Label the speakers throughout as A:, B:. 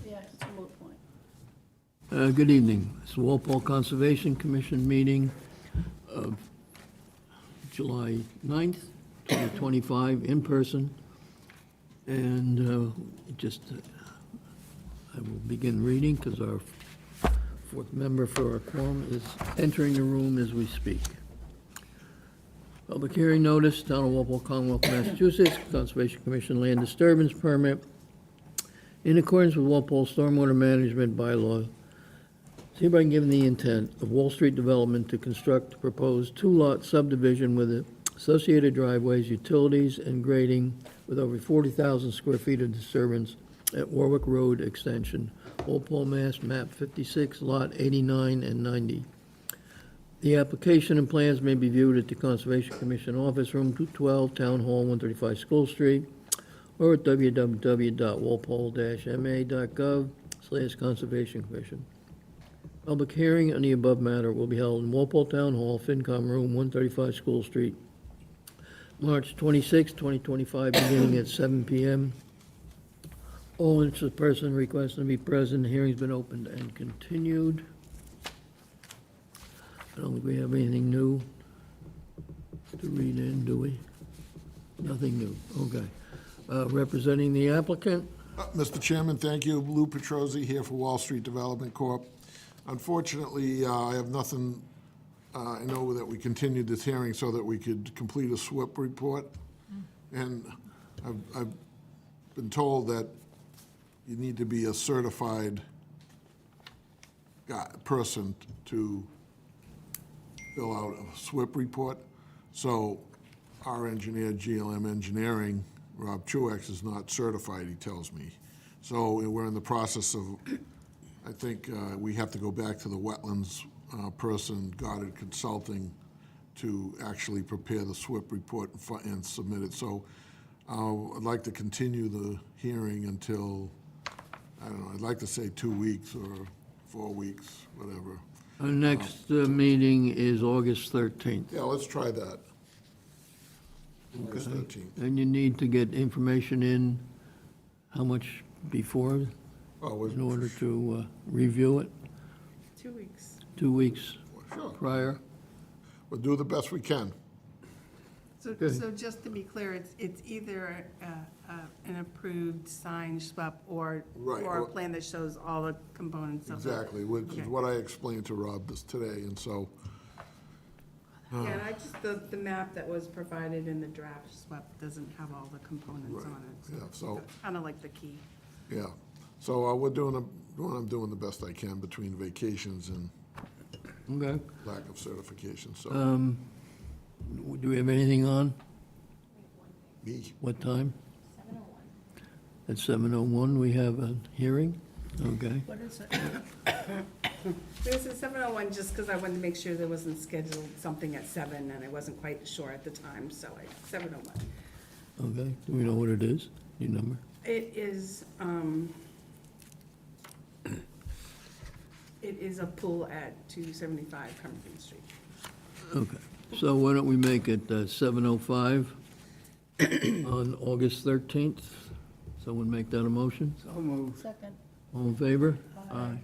A: Yeah, it's a moot point.
B: Good evening. It's the Walpole Conservation Commission meeting of July 9th, 2025, in person. And I will begin reading because our fourth member for our quorum is entering the room as we speak. Public hearing notice, Town of Walpole, Commonwealth of Massachusetts, Conservation Commission land disturbance permit. In accordance with Walpole Stormwater Management Bylaw, it's hereby given the intent of Wall Street Development to construct a proposed two-lot subdivision with associated driveways, utilities, and grading with over 40,000 square feet of disturbance at Warwick Road Extension, Walpole, Mass., map 56, lot 89 and 90. The application and plans may be viewed at the Conservation Commission Office, Room 212, Town Hall, 135 School Street, or at www.walpole-ma.gov/Conservation Commission. Public hearing on the above matter will be held in Walpole Town Hall, FinCom Room, 135 School Street, March 26, 2025, beginning at 7 p.m. All interested person requesting to be present. The hearing's been opened and continued. I don't think we have anything new to read in, do we? Nothing new, okay. Representing the applicant,
C: Mr. Chairman, thank you. Lou Petrosi here for Wall Street Development Corp. Unfortunately, I have nothing, I know that we continued this hearing so that we could complete a SWIP report. And I've been told that you need to be a certified person to fill out a SWIP report. So our engineer, GLM Engineering, Rob Truex, is not certified, he tells me. So we're in the process of, I think we have to go back to the wetlands person, Goddard Consulting, to actually prepare the SWIP report and submit it. So I'd like to continue the hearing until, I don't know, I'd like to say 2 weeks or 4 weeks, whatever.
B: our next meeting is August 13th.
C: Yeah, let's try that. August 13th.
B: And you need to get information in, how much before,
C: Oh,
B: in order to review it?
A: 2 weeks.
B: 2 weeks
C: sure.
B: prior?
C: We'll do the best we can.
A: So just to be clear, it's either an approved signed swap or
C: Right,
A: a
C: well-
A: plan that shows all the components of it.
C: Exactly, which is
A: Okay.
C: what I explained to Rob today, and so,
A: Yeah, and I just, the map that was provided in the draft swap doesn't have all the components
C: Right,
A: on it.
C: yeah, so-
A: that's kind of like the key.
C: yeah. So I'm doing the best I can between vacations and
B: Okay.
C: lack of certification, so,
B: Do we have anything on?
C: me.
B: What time? 7:01. At 7:01, we have a hearing? Okay.
A: What is it? It was at 7:01 just because I wanted to make sure there wasn't scheduled something at 7, and I wasn't quite sure at the time, so 7:01.
B: Okay. Do we know what it is? Your number?
A: It is a pool at 275 Cumberland Street.
B: Okay. So why don't we make it 7:05 on August 13th? Someone make that a motion?
A: So moved. Second.
B: All in favor? Aye.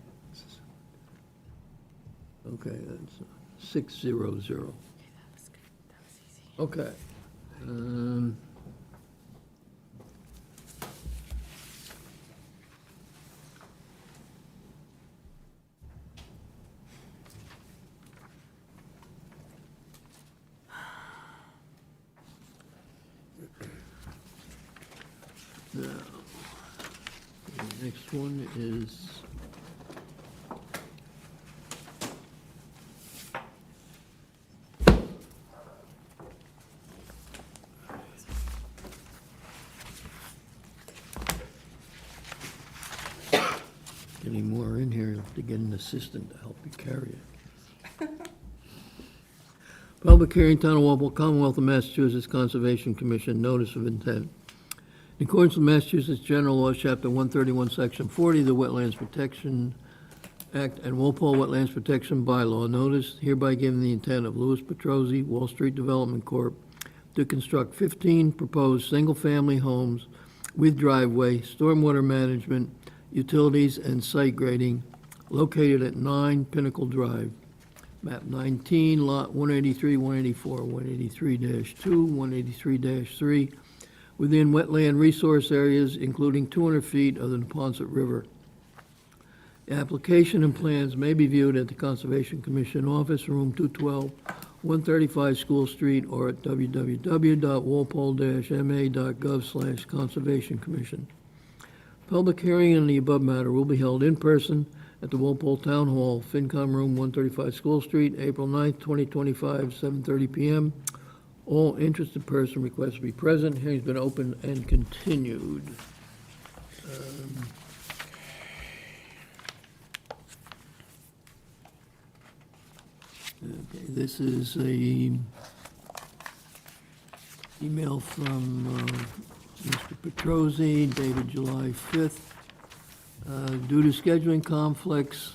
B: Okay, that's 600. Okay. Now, the next one is getting more in here, you'll have to get an assistant to help you carry it. Public hearing, Town of Walpole, Commonwealth of Massachusetts Conservation Commission, notice of intent. In accordance with Massachusetts General Laws, Chapter 131, Section 40, the Wetlands Protection Act and Walpole Wetlands Protection Bylaw, notice hereby given the intent of Louis Petrosi, Wall Street Development Corp., to construct 15 proposed single-family homes with driveway, stormwater management, utilities, and site grading located at 9 Pinnacle Drive, map 19, lot 183, 184, 183-2, 183-3, within wetland resource areas, including 200 feet of the Neponset River. Application and plans may be viewed at the Conservation Commission office, room 212, 135 School Street, or at www.walpole-ma.gov/Conservation Commission. Public hearing on the above matter will be held in person at the Walpole Town Hall, FinCom Room 135 School Street, April 9th, 2025, 7:30 PM. All interested person requested to be present. Hearing's been opened and continued. Okay, this is a email from Mr. Petrosi dated July 5th. Due to scheduling conflicts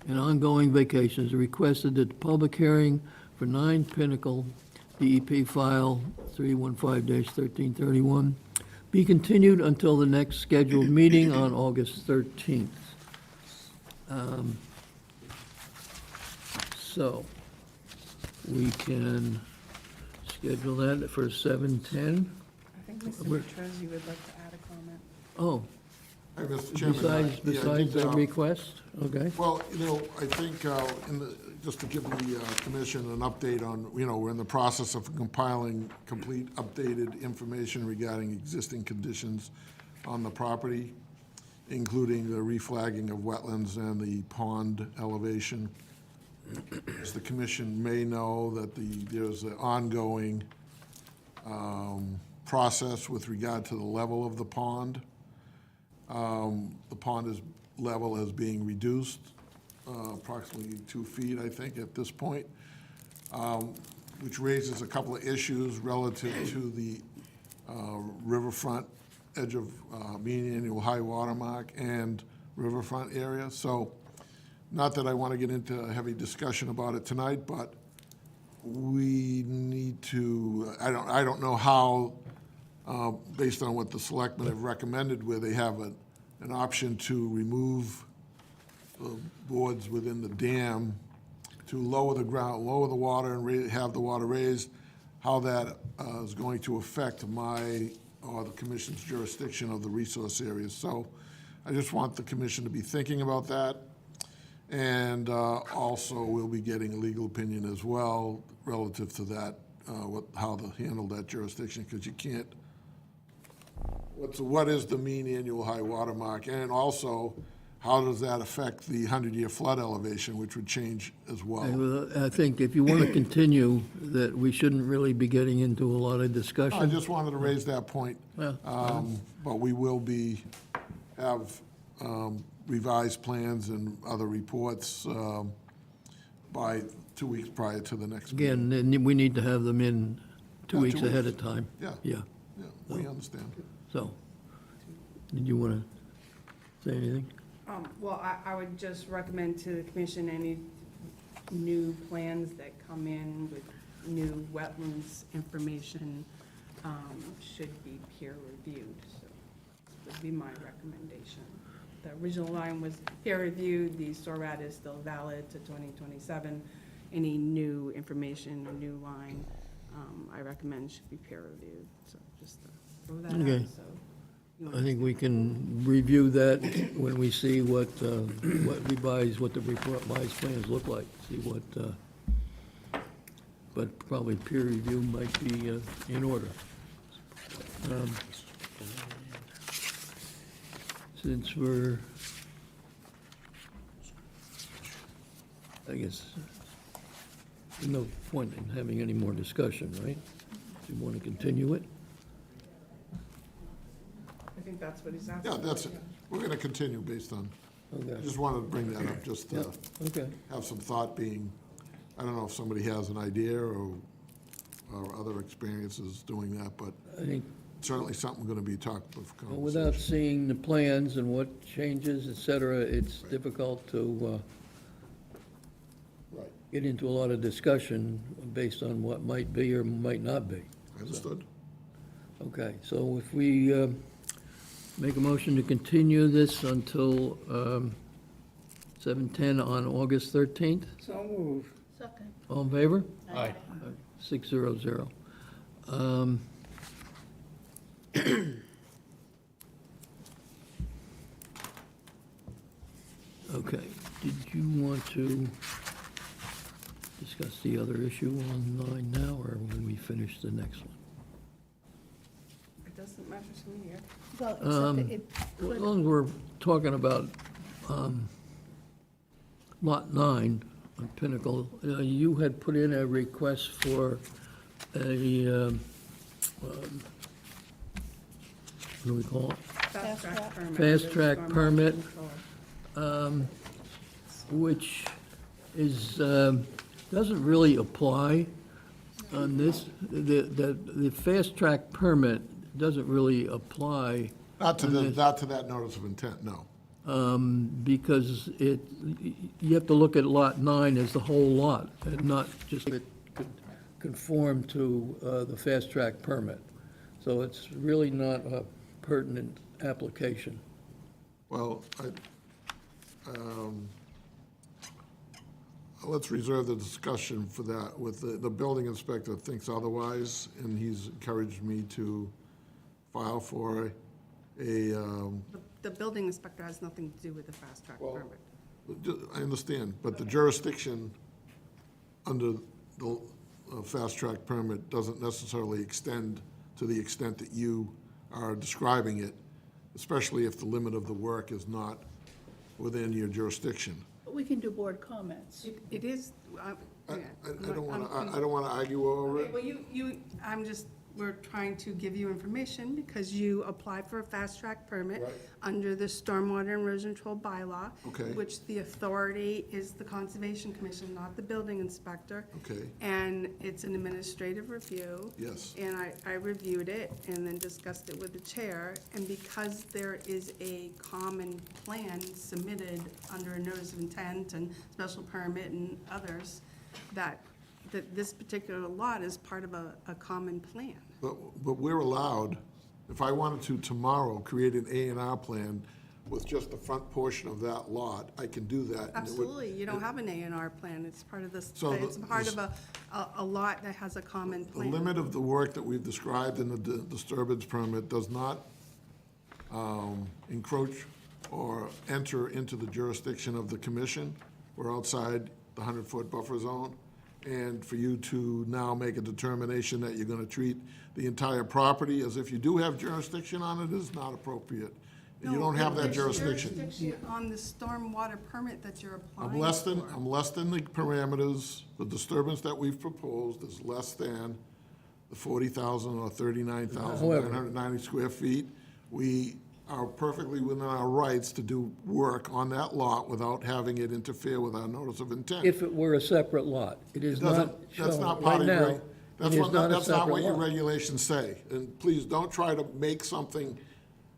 B: and ongoing vacations, requested that the public hearing for 9 Pinnacle DEP file 315-1331 be continued until the next scheduled meeting on August 13th. So, we can schedule that for 7:10.
A: I think Mr.
B: We're-
A: Petrosi would like to add a comment.
B: Oh,
C: Hey, Mr. Chairman.
B: besides
C: yeah,
B: that request? Okay.
C: Well, I think, just to give the commission an update on, we're in the process of compiling complete updated information regarding existing conditions on the property, including the reflagging of wetlands and the pond elevation. As the commission may know, that there's an ongoing process with regard to the level of the pond. The pond level is being reduced approximately 2 feet, I think, at this point, which raises a couple of issues relative to the riverfront edge of mean annual high water mark and riverfront area. So, not that I want to get into a heavy discussion about it tonight, but we need to, I don't know how, based on what the selectmen have recommended, where they have an option to remove the boards within the dam to lower the ground, lower the water and have the water raised, how that is going to affect my or the commission's jurisdiction of the resource areas. So I just want the commission to be thinking about that. And also, we'll be getting a legal opinion as well relative to that, how to handle that jurisdiction, because you can't, what is the mean annual high water mark? And also, how does that affect the 100-year flood elevation, which would change as well?
B: I think if you want to continue, that we shouldn't really be getting into a lot of
C: I
B: discussion.
C: just wanted to raise that point.
B: Yeah.
C: But we will have revised plans and other reports by 2 weeks prior to the next meeting.
B: Again, then we need to have them in 2
C: Yeah,
B: weeks
C: 2
B: ahead
C: weeks.
B: of time.
C: Yeah.
B: Yeah,
C: Yeah, we understand.
B: so, did you want to say anything?
A: Well, I would just recommend to the commission any new plans that come in with new wetlands information should be peer reviewed. So that would be my recommendation. The original line was peer reviewed, the SORAD is still valid to 2027. Any new information, a new line, I recommend should be peer reviewed. So just to throw that
B: Okay.
A: out, so. you
B: I think we can review that when we see what the revised plans look like, see what, but probably peer review might be in order. Since we're, I guess, there's no point in having any more discussion, right? Do you want to continue it?
A: I think that's what he's asking.
C: Yeah, that's it. We're going to continue based on, I
B: Okay,
C: just wanted to bring that up, just to
B: okay.
C: have some thought being, I don't know if somebody has an idea or other experiences doing that, but
B: I think
C: certainly something going to be talked of
B: well, without
C: conversation.
B: seeing the plans and what changes, et cetera, it's difficult to
C: Right,
B: get into a lot of discussion based on what might be or might not be.
C: understood.
B: Okay, so if we Make a motion to continue this until 7:10 on August 13th.
D: So moved.
E: Second.
B: All in favor?
D: Aye.
B: 600. Okay, did you want to discuss the other issue online now, or when we finish the next one?
A: It doesn't matter to me here.
E: Well, except it
B: As
E: could,
B: long as we're talking about Lot 9 on Pinnacle, you had put in a request for a, what do we call it?
A: Fast track
E: track.
A: permit.
B: Fast track
A: Stormwater
B: permit.
A: control.
B: Which is, doesn't really apply on this. The fast track permit doesn't really apply
C: Not to that notice of intent, no.
B: because you have to look at Lot 9 as the whole lot, and not just it could conform to the fast track permit. So it's really not a pertinent application.
C: Well, let's reserve the discussion for that. With the building inspector thinks otherwise, and he's encouraged me to file for
A: The building inspector has nothing to do with the fast track
C: Well-
A: permit.
C: I understand, but the jurisdiction under the fast track permit doesn't necessarily extend to the extent that you are describing it, especially if the limit of the work is not within your jurisdiction.
E: but we can do board comments.
A: It is,
C: I
A: yeah,
C: don't want
A: I'm-
C: to, I don't want to argue over
A: Okay,
C: it.
A: well, we're trying to give you information because you applied for a fast track permit
C: Right.
A: under the Stormwater and Erosion Control Bylaw.
C: Okay.
A: Which the authority is the Conservation Commission, not the building inspector.
C: Okay.
A: And it's an administrative review.
C: Yes.
A: And I reviewed it and then discussed it with the chair. And because there is a common plan submitted under a notice of intent and special permit and others, that this particular lot is part of a common plan.
C: But we're allowed, if I wanted to tomorrow, create an A&R plan with just the front portion of that lot, I can do that. and it would-
A: Absolutely, you don't have an A&R plan, it's part of this,
C: So
A: it's part of a lot that has a common
C: The
A: plan.
C: limit of the work that we've described in the disturbance permit does not encroach or enter into the jurisdiction of the commission. We're outside the 100-foot buffer zone. And for you to now make a determination that you're going to treat the entire property as if you do have jurisdiction on it is not appropriate. You
A: No,
C: don't have that
A: it's
C: jurisdiction.
A: jurisdiction on the stormwater permit that you're applying
C: I'm less than
A: for.
C: the parameters, the disturbance that we've proposed is less than the 40,000 or 39,990 square feet. We are perfectly within our rights to do work on that lot without having it interfere with our notice of intent.
B: If it were a separate lot, it is not
C: Doesn't, that's
B: shown
C: not part
B: right
C: of your,
B: now. It is not a
C: that's not what
B: separate
C: your
B: lot.
C: regulations say. And please, don't try to make something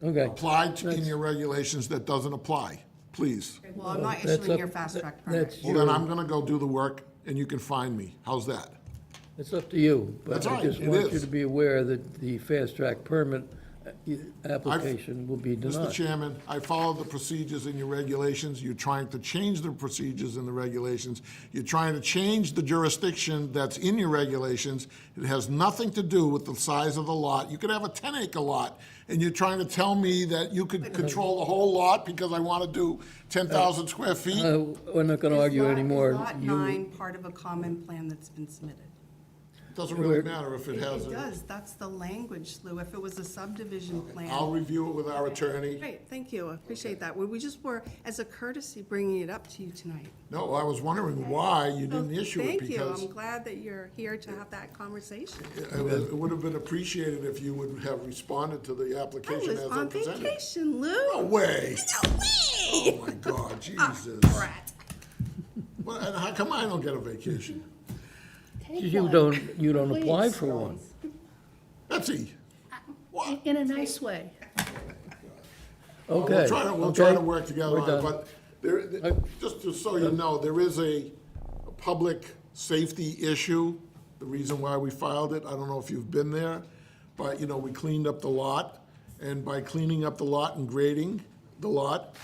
B: Okay.
C: applied in your regulations that doesn't apply, please.
A: Well, I'm not
B: That's
A: issuing
B: up-
A: your fast track
B: that's
A: permit.
C: Well, then I'm gonna go do the work and you can find me. How's that?
B: It's up to you, but
C: That's
B: I
C: right,
B: just
C: it
B: want you
C: is.
B: to be aware that the fast track permit application will be
C: Mr.
B: denied.
C: Chairman, I followed the procedures in your regulations. You're trying to change the procedures in the regulations. You're trying to change the jurisdiction that's in your regulations. It has nothing to do with the size of the lot. You could have a 10-acre lot, and you're trying to tell me that you could control the whole lot because I want to do 10,000 square feet?
B: We're not going to argue anymore.
A: Is Lot
B: You-
A: 9 part of a common plan that's been submitted?
C: It doesn't really matter if it has
A: It
C: a...
A: does, that's the language, Lou, if it was a subdivision plan.
C: I'll review it with our attorney.
A: Great, thank you, I appreciate that. We just were, as a courtesy, bringing it up to you tonight.
C: No, I was wondering why you didn't issue it
A: Thank you,
C: because
A: I'm glad that you're here to have that conversation.
C: it would have been appreciated if you would have responded to the
A: I
C: application
A: was
C: as
A: on
C: I presented.
A: vacation, Lou.
C: No way.
A: No way!
C: Oh, my God, Jesus.
A: Brat.
C: Well, and how come I don't get a vacation?
B: You don't apply for one.
C: Betsy,
E: In a nice way.
B: Okay.
C: we'll try to
B: okay.
C: work together
B: We're
C: on it,
B: done.
C: but there, just so you know, there is a public safety issue, the reason why we filed it, I don't know if you've been there, but, we cleaned up the lot, And by cleaning up the lot and grading the lot,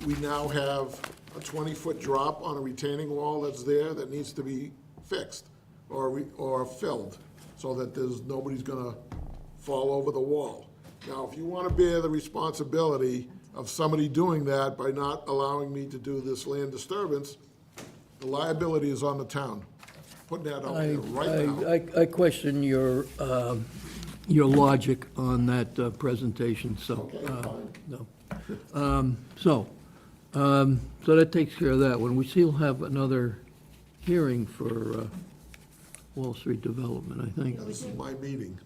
C: we now have a 20-foot drop on a retaining wall that's there that needs to be fixed or filled, so that nobody's gonna fall over the wall. Now, if you wanna bear the responsibility of somebody doing that by not allowing me to do this land disturbance, the liability is on the town. Putting that out there right now.
B: I question your logic on that presentation, so, no. So that takes care of that one. We still have another hearing for Wall Street Development, I think.
C: This is my meeting.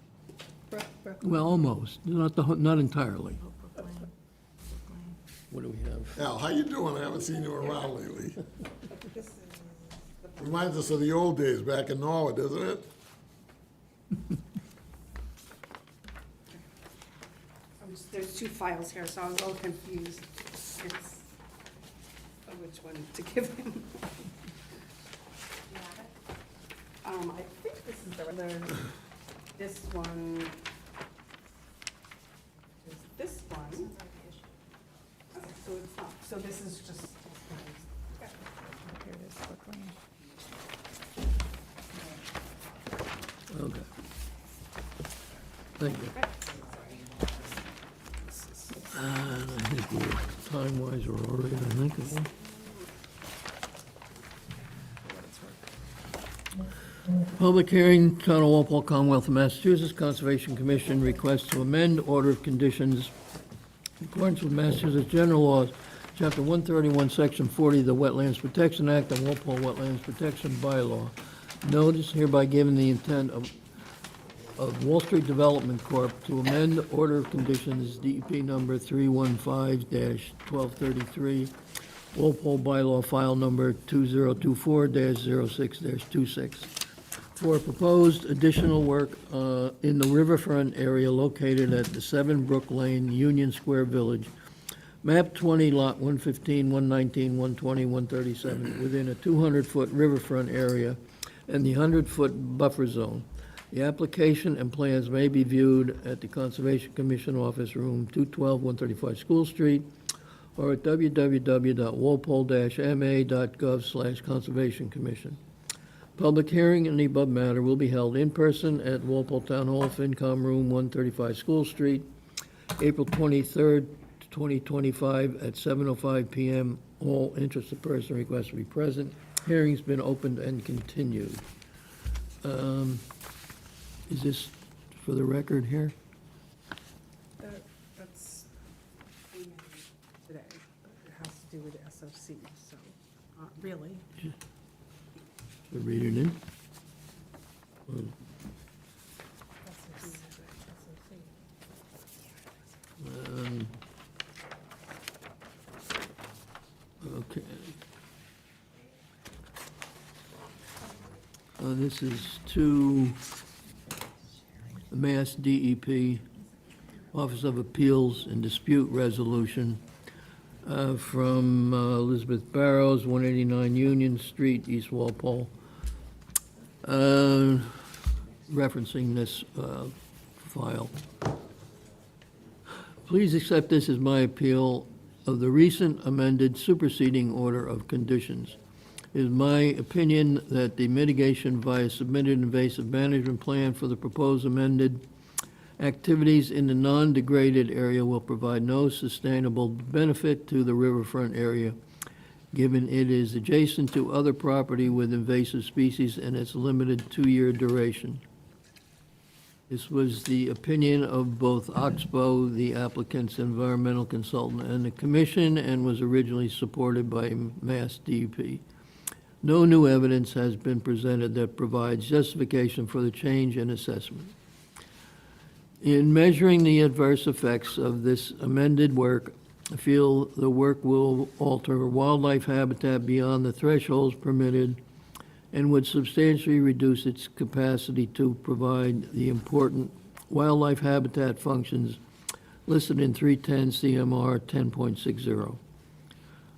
B: Well, almost, not entirely. What do we have?
C: Al, how you doing? I haven't seen you around lately. Reminds us of the old days back in Norwood, doesn't it?
A: There's two files here, so I was a little confused. It's which one to give him. I think this is the other, this one is this one. Okay, so it's not, so this is just. Here it is, quickly.
B: Okay. Thank you. I think we're, time-wise, we're already, I think. Public hearing, Town of Walpole, Commonwealth of Massachusetts, Conservation Commission requests to amend order of conditions in accordance with Massachusetts General Laws, Chapter 131, Section 40 of the Wetlands Protection Act and Walpole Wetlands Protection Bylaw. Notice hereby given the intent of Wall Street Development Corp. to amend order of conditions DEP number 315-1233, Walpole bylaw file number 2024-06-26, for proposed additional work in the riverfront area located at the 7 Brook Lane, Union Square Village, map 20, lot 115, 119, 120, 137, within a 200-foot riverfront area and the 100-foot buffer zone. The application and plans may be viewed at the Conservation Commission Office Room 212, 135 School Street, or at www.walpole-ma.gov/Conservation Commission. Public hearing in the above matter will be held in person at Walpole Town Hall, FinCom Room 135 School Street, April 23rd, 2025 at 7:05 PM. All interested person requested to be present. Hearing's been opened and continued. Is this for the record here?
A: That's today, but it has to do with SOC, so, really.
B: To read it in? Okay. This is to the Mass DEP, Office of Appeals and Dispute Resolution, from Elizabeth Barrows, 189 Union Street, East Walpole, referencing this file. Please accept this as my appeal of the recent amended superseding order of conditions. It is my opinion that the mitigation via submitted invasive management plan for the proposed amended activities in the non-degraded area will provide no sustainable benefit to the riverfront area, given it is adjacent to other property with invasive species and its limited 2-year duration. This was the opinion of both Oxbow, the applicant's environmental consultant, and the commission, and was originally supported by Mass DEP. No new evidence has been presented that provides justification for the change in assessment. In measuring the adverse effects of this amended work, I feel the work will alter wildlife habitat beyond the thresholds permitted and would substantially reduce its capacity to provide the important wildlife habitat functions listed in 310 CMR 10.60.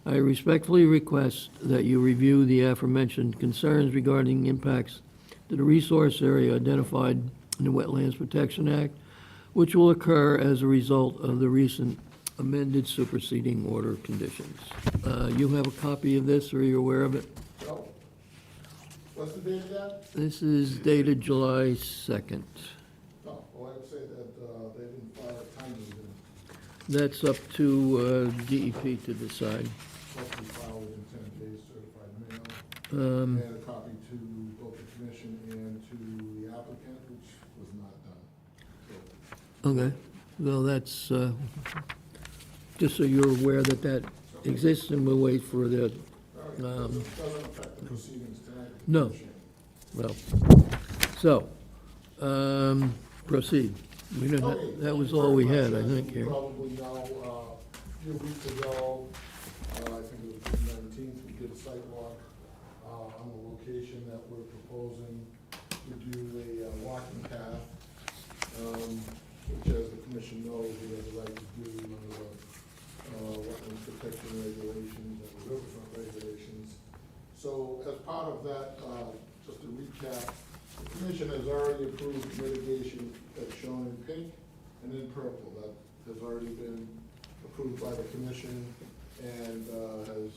B: I respectfully request that you review the aforementioned concerns regarding impacts to the resource area identified in the Wetlands Protection Act, which will occur as a result of the recent amended superseding order conditions. You have a copy of this, or are you aware of it?
C: So, what's the date of that?
B: This is dated July 2nd.
C: No, well, I'd say that they didn't file it timely, then
B: That's up to DEP to decide.
C: supposed to be filed within 10 days, certified mail.
B: Um,
C: And a copy to both the commission and to the applicant, which was not done. So,
B: Okay, well, that's, just so you're aware that that exists, and we'll wait for the,
C: all right, doesn't affect the proceedings tonight.
B: No. well, so, proceed. We don't,
C: Okay,
B: that was
C: thank you
B: all we
C: very
B: had,
C: much.
B: I think,
C: As
B: here.
C: you probably know, a few weeks ago, I think it was June 19th, we did a site walk on the location that we're proposing to do a walking path, which, as the commission knows, we have the right to do under the wetlands protection regulations and the riverfront regulations. So as part of that, just to recap, the commission has already approved mitigation that's shown in pink and in purple. That has already been approved by the commission and has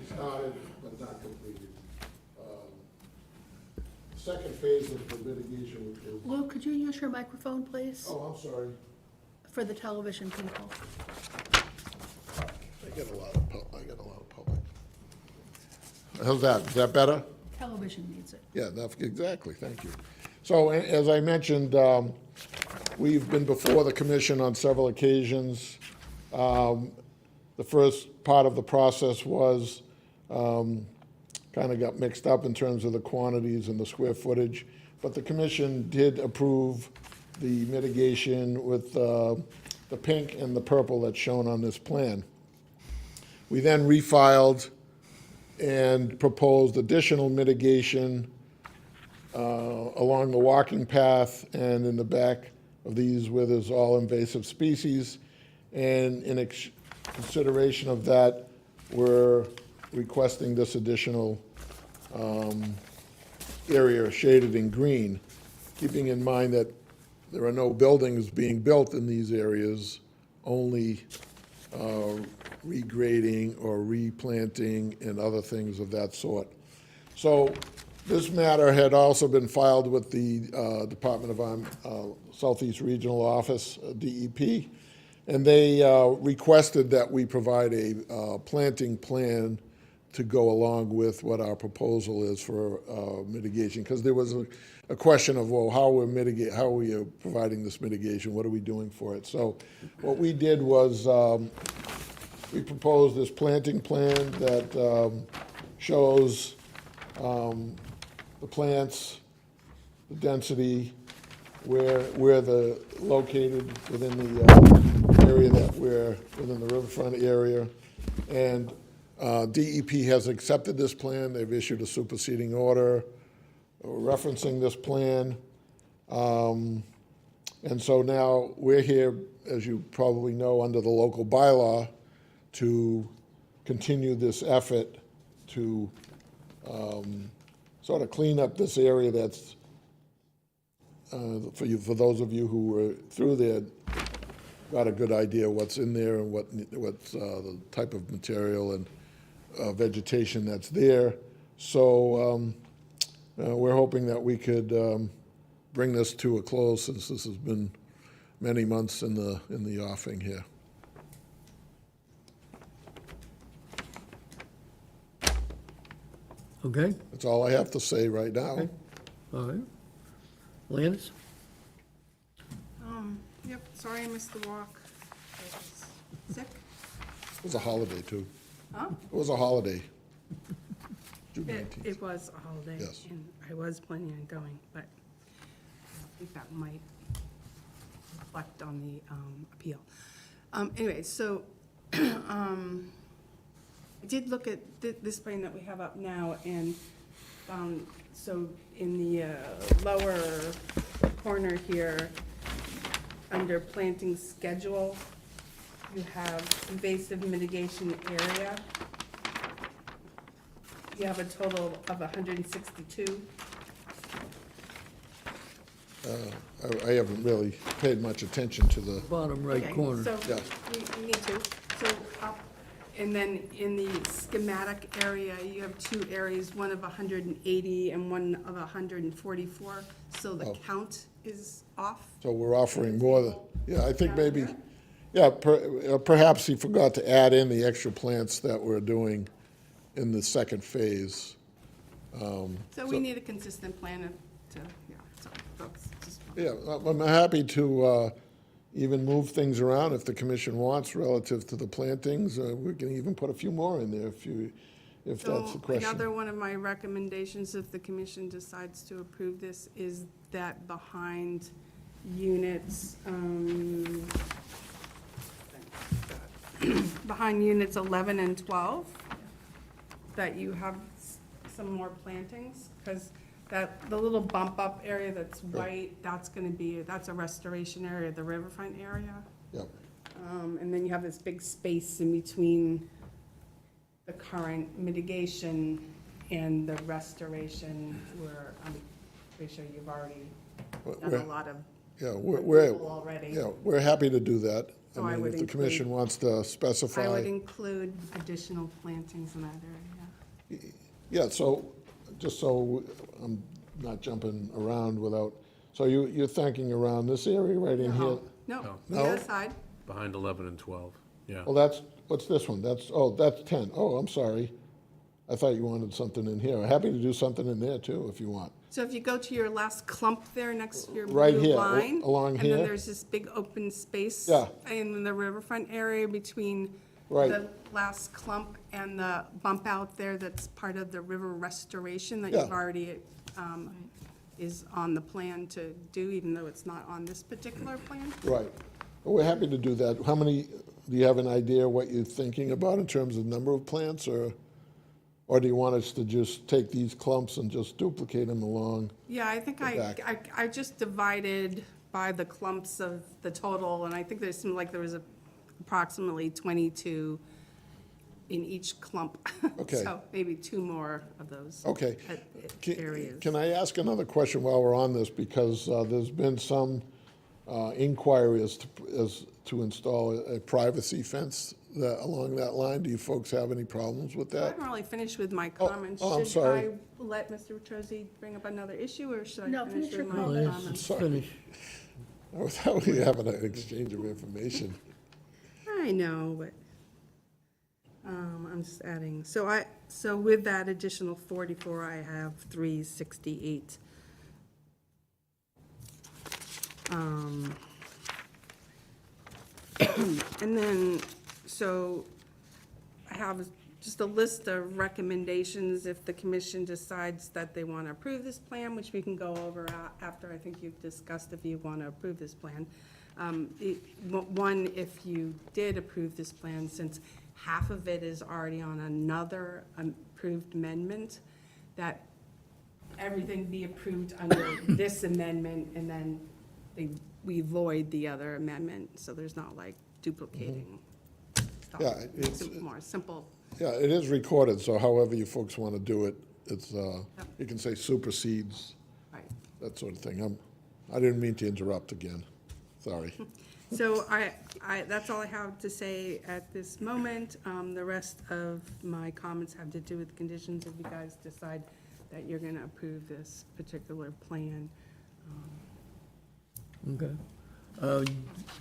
C: started but not completed. Second phase of the mitigation, which is,
E: Lou, could you use your microphone, please,
C: oh, I'm sorry.
E: for the television people?
C: I get a lot of public. How's that? Is that better?
E: Television needs it.
C: Yeah, that's, exactly, thank you. So, as I mentioned, we've been before the commission on several occasions. The first part of the process was, kind of got mixed up in terms of the quantities and the square footage, but the commission did approve the mitigation with the pink and the purple that's shown on this plan. We then refiled and proposed additional mitigation along the walking path and in the back of these where there's all invasive species. And in consideration of that, we're requesting this additional area shaded in green, keeping in mind that there are no buildings being built in these areas, only regrading or replanting and other things of that sort. So this matter had also been filed with the Department of Southeast Regional Office, DEP, and they requested that we provide a planting plan to go along with what our proposal is for mitigation, because there was a question of, well, how are we providing this mitigation? What are we doing for it? So what we did was we proposed this planting plan that shows the plants, the density, where they're located within the area that we're within the riverfront area, and DEP has accepted this plan. They've issued a superseding order referencing this plan. And so now we're here, as you probably know, under the local bylaw to continue this effort to sort of clean up this area that's, for those of you who were through there, got a good idea what's in there and what's the type of material and vegetation that's there. So we're hoping that we could bring this to a close, since this has been many months in the offing here.
B: Okay,
C: That's all I have to say right now.
B: Okay. all right. Landis?
A: Yep, sorry I missed the walk. I was sick.
C: It was a holiday, too.
A: Huh?
C: It was a holiday. June
A: It
C: 19th.
A: was a holiday.
C: Yes.
A: And I was planning on going, but I think that might reflect on the appeal. Anyway, so I did look at this plan that we have up now and found, so in the lower corner here, under planting schedule, you have invasive mitigation area. You have a total of 162.
C: I haven't really paid much attention to the,
B: Bottom right
A: Okay,
B: corner.
A: So,
C: Yeah.
A: we need to, so, and then in the schematic area, you have two areas, one of 180 and one of 144, so the
C: Oh.
A: count is off.
C: so we're offering more than, yeah, I think maybe, yeah, perhaps he forgot to add in the extra plants that we're doing in the second phase.
A: So we need a consistent plan to, yeah, so, folks, just.
C: Yeah, I'm happy to even move things around if the commission wants relative to the plantings. We can even put a few more in there if that's the
A: So another
C: question.
A: one of my recommendations, if the commission decides to approve this, is that behind units, behind units 11 and 12, that you have some more plantings, because the little bump up area that's white, that's gonna be, that's a restoration area, the riverfront area.
C: Yep.
A: And then you have this big space in between the current mitigation and the restoration, where I'm pretty sure you've already done a lot of
C: Yeah,
A: approval already.
C: yeah, we're happy to do that.
A: So
C: I
A: I
C: mean,
A: would
C: if the commission
A: include-
C: wants to
A: I
C: specify.
A: would include additional plantings in that area.
C: Yeah, so, just so I'm not jumping around without, so you're thinking around this area right in here?
A: No, the
C: No?
A: other side,
D: Behind 11 and 12, yeah.
C: Well, what's this one? That's 10. Oh, I'm sorry. I thought you wanted something in here. Happy to do something in there too, if you want.
A: so if you go to your last clump there next to your
C: Right
A: blue
C: here,
A: line.
C: along
A: And
C: here?
A: then there's this big open space.
C: Yeah.
A: In the riverfront area between
C: Right.
A: the last clump and the bump out there that's part of the river restoration that
C: Yeah.
A: you've already, is on the plan to do, even though it's not on this particular plan.
C: Right. Well, we're happy to do that. How many, do you have an idea what you're thinking about in terms of number of plants, or do you want us to just take these clumps and just duplicate them along?
A: Yeah, I think I just divided by the clumps of the total, and I think there seemed like there was approximately 22 in each clump.
C: Okay.
A: So maybe two more of those.
C: Okay.
A: Areas.
C: Can I ask another question while we're on this? Because there's been some inquiry as to install a privacy fence along that line. Do you folks have any problems with
A: I
C: that?
A: haven't really finished with my comments.
C: I'm sorry.
A: Should I let Mr. Trozzi bring up another issue, or should I
E: No,
A: finish
E: finish your
A: with my
B: Well, let's
A: comments?
C: Sorry.
B: finish.
C: I thought we were having an exchange of information.
A: I know, but I'm just adding, so with that additional 44, I have 368. And then, so I have just a list of recommendations if the commission decides that they want to approve this plan, which we can go over after I think you've discussed if you want to approve this plan. One, if you did approve this plan, since half of it is already on another approved amendment, that everything be approved under this amendment, and then we void the other amendment, so there's not like duplicating stuff.
C: Yeah,
A: Makes
C: it's-
A: it more simple.
C: Yeah, it is recorded, so however you folks want to do it, it's, you can say supersedes,
A: Right.
C: that sort of thing. I didn't mean to interrupt again. Sorry.
A: So that's all I have to say at this moment. The rest of my comments have to do with conditions if you guys decide that you're gonna approve this particular plan.
B: Okay.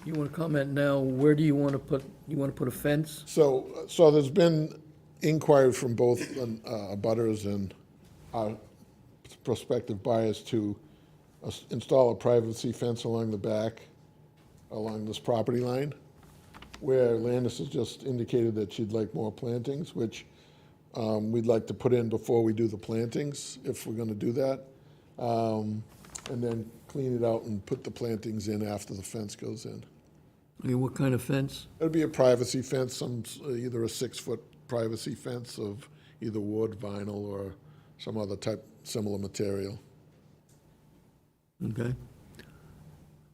B: You want to comment now, where do you want to put a fence?
C: So there's been inquiry from both abutters and our prospective buyers to install a privacy fence along the back, along this property line, where Landis has just indicated that she'd like more plantings, which we'd like to put in before we do the plantings, if we're gonna do that. And then clean it out and put the plantings in after the fence goes in.
B: I mean, what kind of fence?
C: It'd be a privacy fence, either a 6-foot privacy fence of either wood, vinyl, or some other type, similar material.
B: Okay.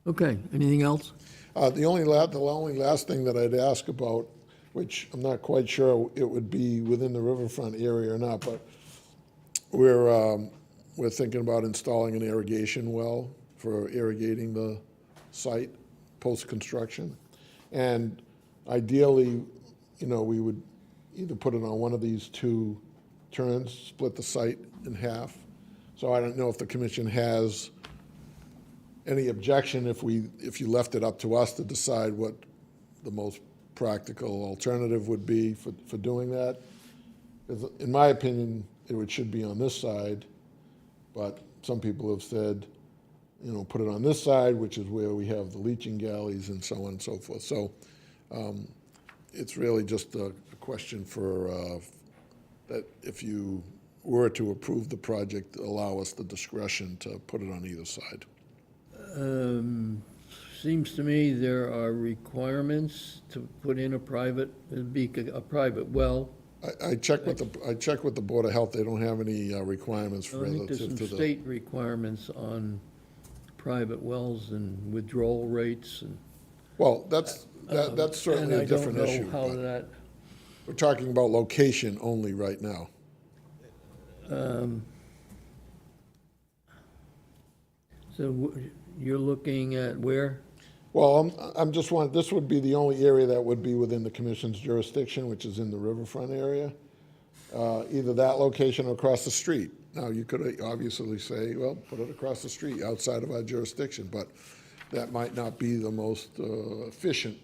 B: Okay, anything else?
C: The only last thing that I'd ask about, which I'm not quite sure it would be within the riverfront area or not, but we're thinking about installing an irrigation well for irrigating the site post-construction. And ideally, you know, we would either put it on one of these two turns, split the site in half. So I don't know if the commission has any objection if you left it up to us to decide what the most practical alternative would be for doing that. 'Cause in my opinion, should be on this side, but some people have said, you know, put it on this side, which is where we have the leaching galleys and so on and so forth. So it's really just a question for, that if you were to approve the project, allow us the discretion to put it on either side.
B: Seems to me there are requirements to put in a private well.
C: I checked with the Board of Health, they don't have any requirements
B: I think there's
C: relative
B: some
C: to the.
B: state requirements on private wells and withdrawal rates and.
C: Well, that's certainly a different issue,
B: And I don't know how
C: but
B: that,
C: we're talking about location only right now.
B: so you're looking at where?
C: Well, I'm just this would be the only area that would be within the commission's jurisdiction, which is in the riverfront area. Either that location or across the street. Now, you could obviously say, well, put it across the street outside of our jurisdiction, but that might not be the most efficient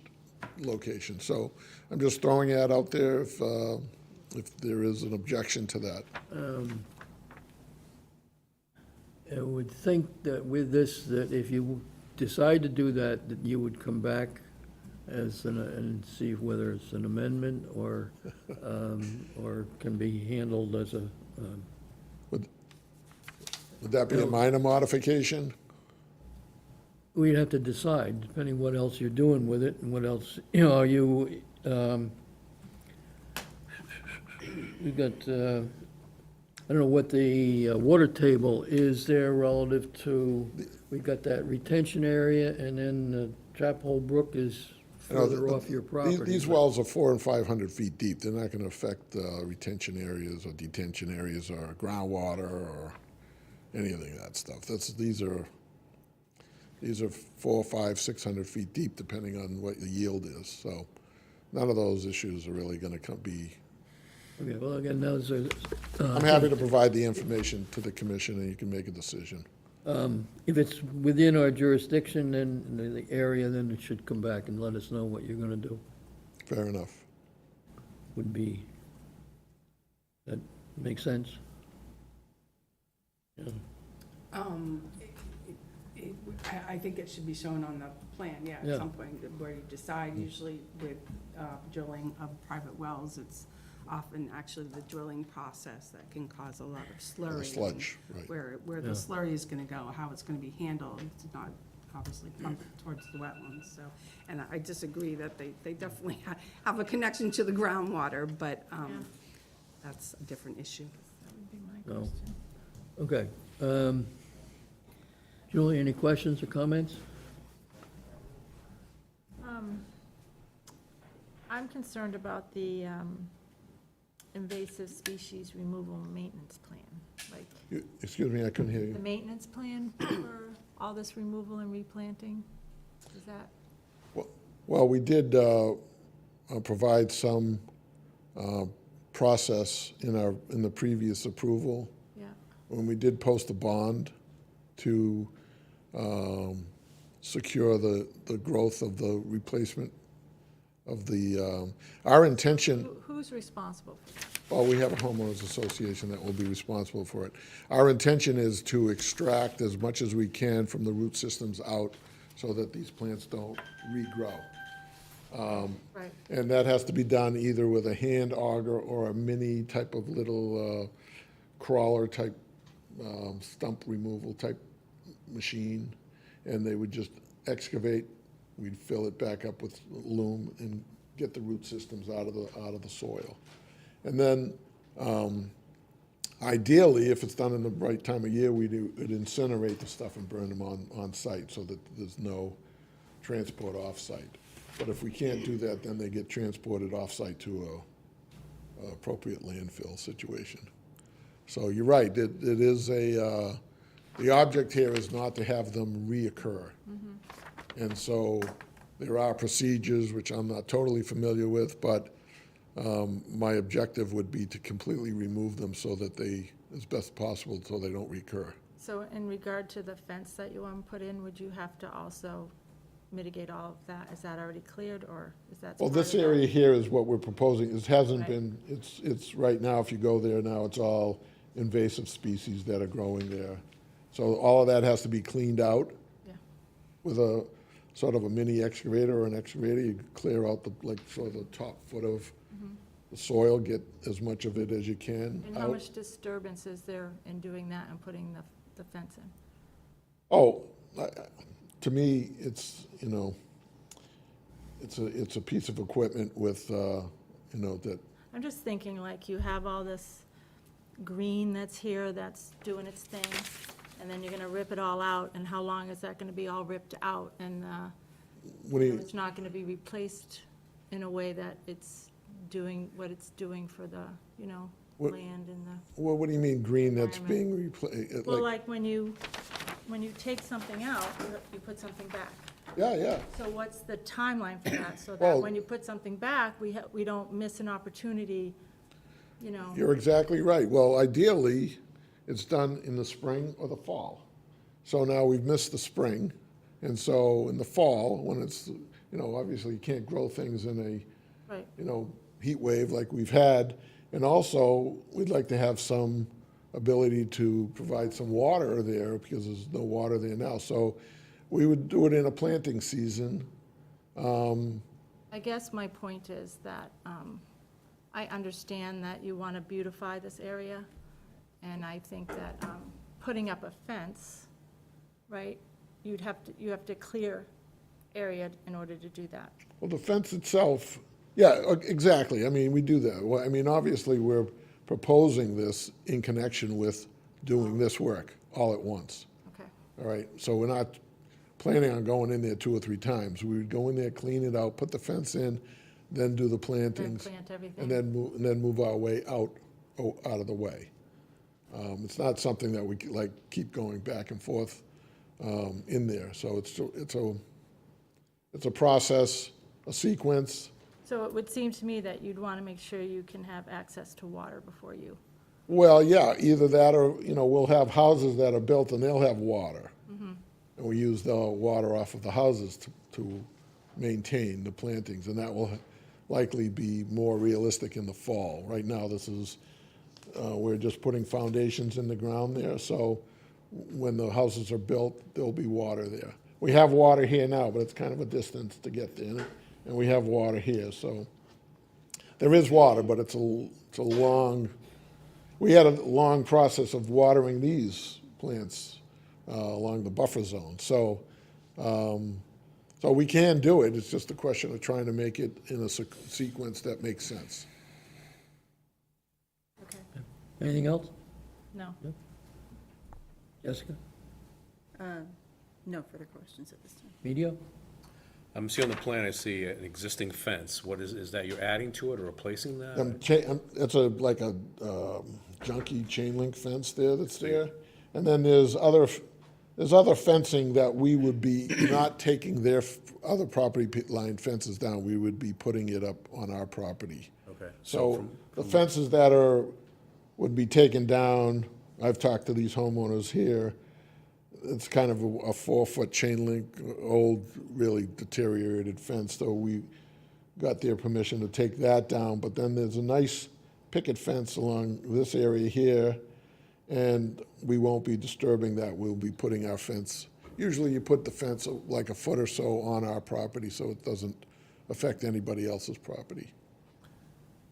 C: location. So I'm just throwing that out there if there is an objection to that.
B: I would think that with this, that if you decide to do that, that you would come back and see whether it's an amendment or can be handled as a,
C: Would that be a minor modification?
B: we'd have to decide, depending what else you're doing with it and what else, you know, you, we've got, I don't know what the water table is there relative to, we've got that retention area, and then Chapel Brook is
C: You know,
B: further off your property.
C: These wells are 400 and 500 feet deep. They're not going to affect retention areas or detention areas or groundwater or anything of that stuff. These are 400, 500, 600 feet deep, depending on what the yield is. So none of those issues are really going to be.
B: Okay, well, again, those are,
C: I'm happy to provide the information to the commission, and you can make a decision.
B: if it's within our jurisdiction, then the area, then it should come back and let us know what you're gonna do,
C: Fair enough.
B: would be, that make sense? Yeah.
A: I think it should be shown on the plan, yeah,
B: Yeah.
A: at some point, where you decide, usually with drilling of private wells, it's often actually the drilling process that can cause a lot of slurry.
C: Sludge, right.
A: Where the
B: Yeah.
A: slurry is gonna go, how it's gonna be handled, it's not obviously come towards the wetlands, so. And I disagree that they definitely have a connection to the groundwater, but that's a different issue.
E: That would be my
B: No.
E: question.
B: Okay. Julie, any questions or comments?
F: I'm concerned about the invasive species removal maintenance plan, like
C: Excuse me, I couldn't hear
F: the
C: you.
F: maintenance plan for all this removal and replanting. Is that,
C: Well, we did provide some process in the previous approval,
F: yeah,
C: when we did post a bond to secure the growth of the replacement of the, our intention,
F: who's responsible for that?
C: well, we have a homeowners association that will be responsible for it. Our intention is to extract as much as we can from the root systems out so that these plants don't regrow.
F: Right,
C: And that has to be done either with a hand auger or a mini type of little crawler type, stump removal type machine. And they would just excavate, we'd fill it back up with loam and get the root systems out of the soil. And then, ideally, if it's done in the right time of year, we'd incinerate the stuff and burn them on site so that there's no transport off-site. But if we can't do that, then they get transported off-site to a appropriate landfill situation. So you're right, it is the object here is not to have them reoccur. And so there are procedures, which I'm not totally familiar with, but my objective would be to completely remove them so that they, as best possible, so they don't recur.
F: So in regard to the fence that you want to put in, would you have to also mitigate all of that? Is that already cleared, or is that?
C: Well,
F: part
C: this
F: of that?
C: area here is what we're proposing. It hasn't
F: Right.
C: been, it's, right now, if you go there now, it's all invasive species that are growing there. So all of that has to be cleaned out
F: Yeah.
C: with a, sort of a mini excavator or an excavator. You clear out the, like, sort of the top foot of the soil, get as much of it as you can
F: And how
C: out.
F: much disturbance is there in doing that and putting the fence in?
C: Oh, to me, it's, you know, it's a piece of equipment with, you know, that,
F: I'm just thinking, like, you have all this green that's here, that's doing its thing, and then you're gonna rip it all out, and how long is that gonna be all ripped out? And,
C: when you,
F: it's not gonna be replaced in a way that it's doing what it's doing for the, you know,
C: What-
F: land and the,
C: well, what do you mean green that's
F: Environment.
C: being replaced?
F: well, like, when you take something out, you put something back.
C: Yeah.
F: So what's the timeline for that, so that
C: Well-
F: when you put something back, we don't miss an opportunity, you know?
C: You're exactly right. Well, ideally, it's done in the spring or the fall. So now we've missed the spring, and so in the fall, when it's, you know, obviously you can't grow things in a,
F: Right,
C: you know, heat wave like we've had. And also, we'd like to have some ability to provide some water there because there's no water there now. So we would do it in a planting season.
F: I guess my point is that, I understand that you want to beautify this area, and I think that, putting up a fence, right, you have to clear area in order to do that.
C: Well, the fence itself, yeah, exactly. I mean, we do that. Well, I mean, obviously, we're proposing this in connection with doing this work all at once.
F: Okay,
C: All right, so we're not planning on going in there 2 or 3 times. We would go in there, clean it out, put the fence in, then do the
F: then
C: plantings,
F: plant everything.
C: and then move our way out of the way. It's not something that we like keep going back and forth in there. So it's a process, a sequence.
F: So it would seem to me that you'd want to make sure you can have access to water before you,
C: Well, yeah, either that or, you know, we'll have houses that are built and they'll have water. And we use the water off of the houses to maintain the plantings, and that will likely be more realistic in the fall. Right now, this is, we're just putting foundations in the ground there, so when the houses are built, there'll be water there. We have water here now, but it's kind of a distance to get there, and we have water here, so there is water, but it's a long, we had a long process of watering these plants along the buffer zone. So we can do it. It's just a question of trying to make it in a sequence that makes sense.
F: okay?
B: Anything else?
F: No.
B: Jessica?
G: No further questions at this time.
B: Medio?
D: See on the plan, I see an existing fence. What is that you're adding to it or replacing that?
C: It's like a junky chain link fence there that's there. And then there's other fencing that we would be not taking their other property line fences down. We would be putting it up on our property.
D: Okay.
C: So the fences that would be taken down, I've talked to these homeowners here, it's kind of a 4-foot chain link, old, really deteriorated fence, so we got their permission to take that down. But then there's a nice picket fence along this area here, and we won't be disturbing that. We'll be putting our fence, usually you put the fence like a foot or so on our property so it doesn't affect anybody else's property.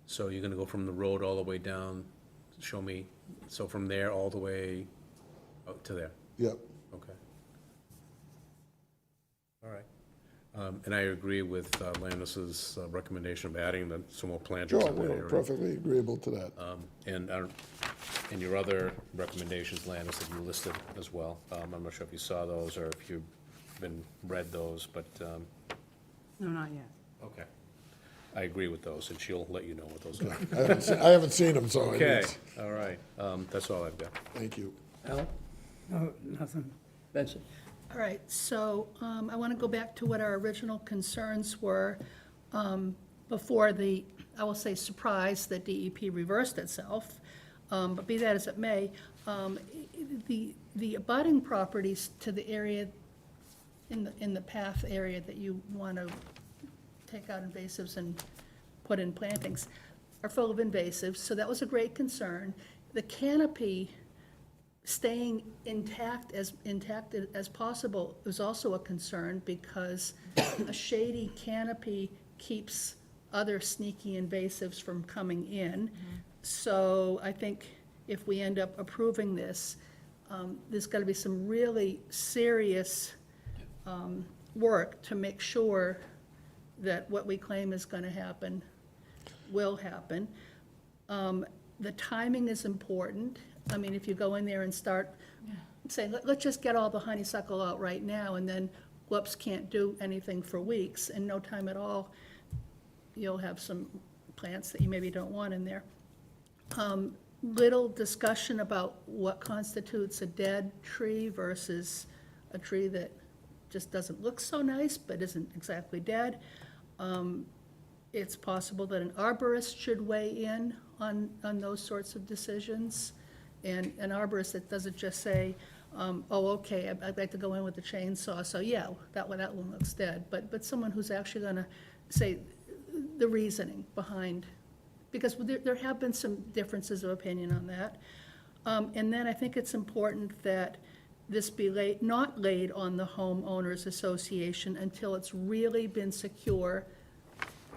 D: So you're gonna go from the road all the way down, show me, so from there all the way out to there?
C: Yep.
D: Okay. All right. And I agree with Landis's recommendation of adding some more planters
C: Sure,
D: in that
C: we're
D: area.
C: perfectly agreeable to that.
D: And your other recommendations, Landis, that you listed as well. I'm not sure if you saw those or if you've read those, but,
A: No, not yet.
D: okay. I agree with those, and she'll let you know what those are.
C: I haven't seen them, so I
D: Okay,
C: didn't-
D: all right. That's all I've got.
C: thank you.
B: Al?
G: No, nothing.
B: Betsy?
E: All right, so I want to go back to what our original concerns were before the, I will say, surprise that DEP reversed itself. But be that as it may, the abutting properties to the area, in the path area that you want to take out invasives and put in plantings, are full of invasives, so that was a great concern. The canopy staying intact as possible is also a concern, because a shady canopy keeps other sneaky invasives from coming in. So I think if we end up approving this, there's got to be some really serious work to make sure that what we claim is going to happen will happen. The timing is important. I mean, if you go in there and start saying, let's just get all the honeysuckle out right now, and then whoops, can't do anything for weeks, in no time at all, you'll have some plants that you maybe don't want in there. Little discussion about what constitutes a dead tree versus a tree that just doesn't look so nice but isn't exactly dead. It's possible that an arborist should weigh in on those sorts of decisions. And an arborist that doesn't just say, oh, okay, I'd like to go in with the chainsaw, so yeah, that one looks dead. But someone who's actually gonna say the reasoning behind, because there have been some differences of opinion on that. And then I think it's important that this be not laid on the homeowners association until it's really been secure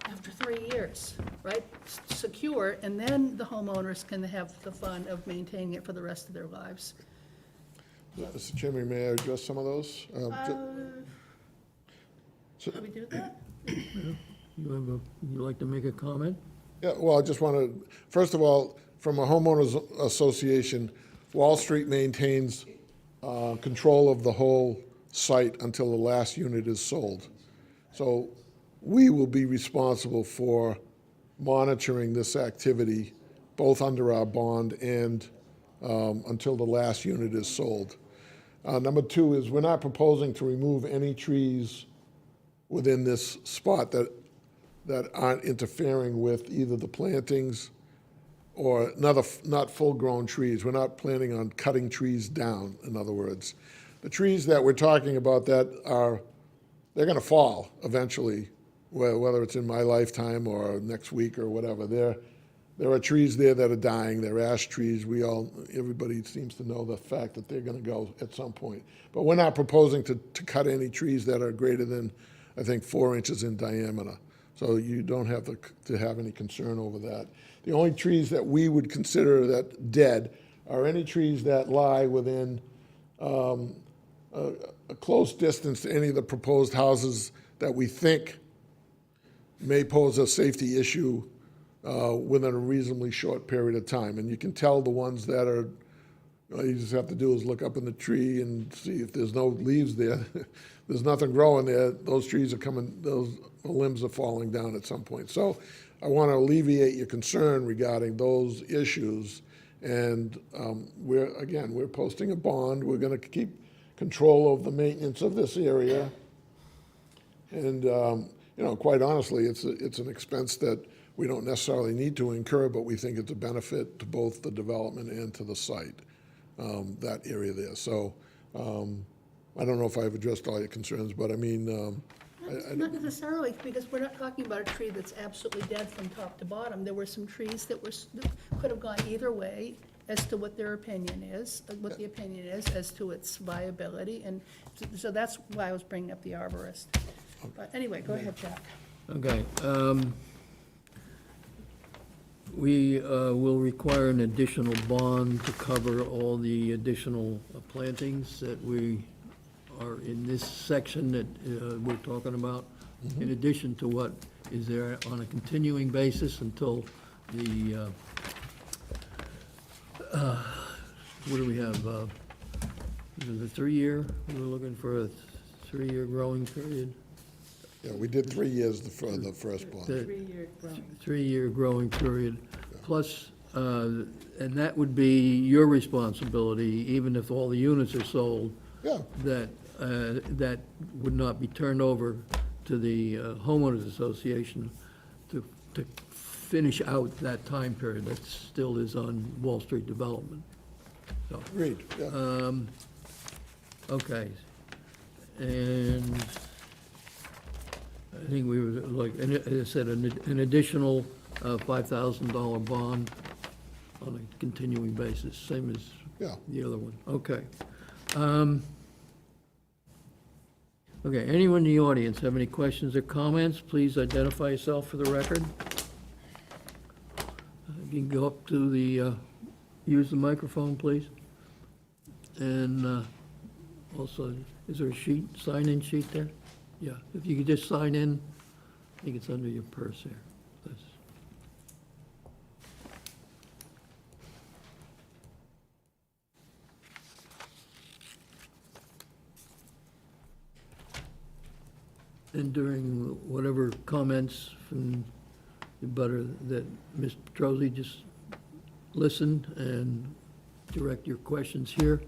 E: after 3 years, right? Secure, and then the homeowners can have the fun of maintaining it for the rest of their lives.
C: Mr. Chairman, may I address some of those?
E: Should we do that?
B: You like to make a comment?
C: Yeah, well, I just want to, first of all, from a homeowners association, Wall Street maintains control of the whole site until the last unit is sold. So we will be responsible for monitoring this activity, both under our bond and until the last unit is sold. Number two is, we're not proposing to remove any trees within this spot that aren't interfering with either the plantings or not full-grown trees. We're not planning on cutting trees down, in other words. The trees that we're talking about they're gonna fall eventually, whether it's in my lifetime or next week or whatever. There are trees there that are dying. They're ash trees. Everybody seems to know the fact that they're gonna go at some point. But we're not proposing to cut any trees that are greater than, I think, 4 inches in diameter. So you don't have to have any concern over that. The only trees that we would consider that dead are any trees that lie within a close distance to any of the proposed houses that we think may pose a safety issue within a reasonably short period of time. And you can tell the ones that are, all you just have to do is look up in the tree and see if there's no leaves there. There's nothing growing there. Those trees are coming, those limbs are falling down at some point. So I want to alleviate your concern regarding those issues. And we're posting a bond. We're going to keep control of the maintenance of this area. And, quite honestly, it's an expense that we don't necessarily need to incur, but we think it's a benefit to both the development and to the site, that area there. So I don't know if I've addressed all your concerns, but I mean,
E: Not necessarily, because we're not talking about a tree that's absolutely dead from top to bottom. There were some trees that could have gone either way as to what their opinion is, what the opinion is as to its viability, and so that's why I was bringing up the arborist. But anyway, go ahead, Jack.
B: Okay. We will require an additional bond to cover all the additional plantings that we are in this section that we're talking about, in addition to what is there on a continuing basis until the, what do we have? Is it a 3-year? We're looking for a 3-year growing period?
C: yeah, we did 3 years for the first bond.
B: The
A: 3-year growing.
B: 3-year growing period, plus and that would be your responsibility, even if all the units are sold,
C: Yeah,
B: that would not be turned over to the homeowners association to finish out that time period that still is on Wall Street Development. So,
C: agreed, yeah.
B: okay. And I think we were, like, and as I said, an additional $5,000 bond on a continuing basis, same as
C: Yeah.
B: the other one. Okay. Okay, anyone in the audience have any questions or comments? Please identify yourself for the record. You can go up to the, use the microphone, please. And also, is there a sheet, sign-in sheet there? Yeah, if you could just sign in, I think it's under your purse here. That's- And during whatever comments from the butter that Ms. Petrosi just listened and direct your questions here.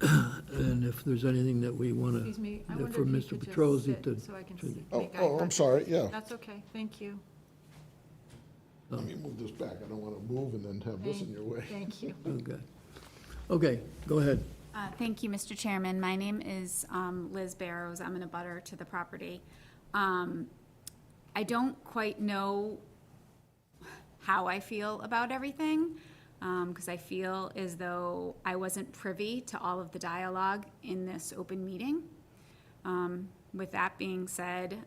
B: And if there's anything that we want
F: Excuse me, I
B: to,
F: wonder
B: for
F: if you
B: Mr.
F: could just
B: Petrosi
F: sit
B: to.
F: so I can
B: to-
F: see.
C: Oh,
F: make eye
C: oh, I'm
F: contact.
C: sorry, yeah.
F: That's okay, thank you.
C: Let me move this back. I don't want to move and then have this in your way.
F: Thank you.
B: Okay. Okay, go ahead.
G: Thank you, Mr. Chairman. My name is Liz Barrows. I'm in a butter to the property. I don't quite know how I feel about everything, because I feel as though I wasn't privy to all of the dialogue in this open meeting. With that being said,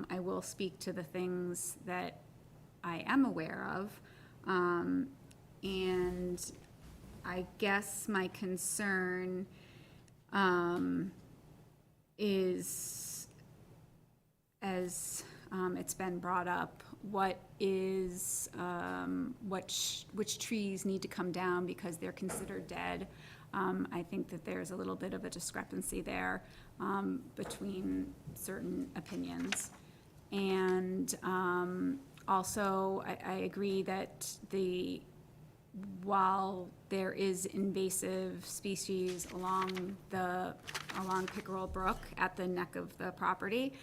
G: I will speak to the things that I am aware of. And I guess my concern is, as it's been brought up, which trees need to come down because they're considered dead. I think that there's a little bit of a discrepancy there between certain opinions. And also, I agree that while there is invasive species along Pickerel Brook at the neck of the property,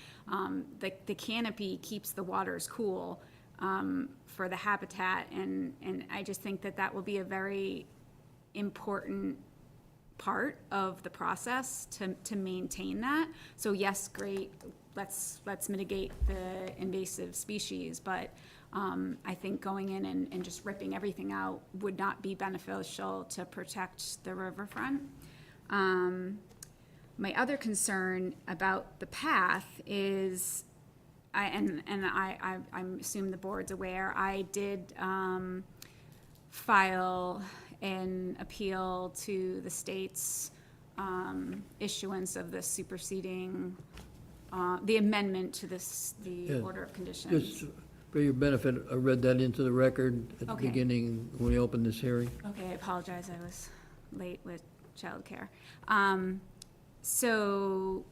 G: the canopy keeps the waters cool for the habitat, and I just think that will be a very important part of the process to maintain that. So yes, great, let's mitigate the invasive species, but I think going in and just ripping everything out would not be beneficial to protect the riverfront. My other concern about the path is, I assume the board's aware, I did file an appeal to the state's issuance of the superseding, the amendment to the
B: Yeah.
G: order of conditions.
B: Just for your benefit, I read that into the record at the
G: Okay.
B: beginning when we opened this hearing.
G: Okay, I apologize, I was late with childcare. So,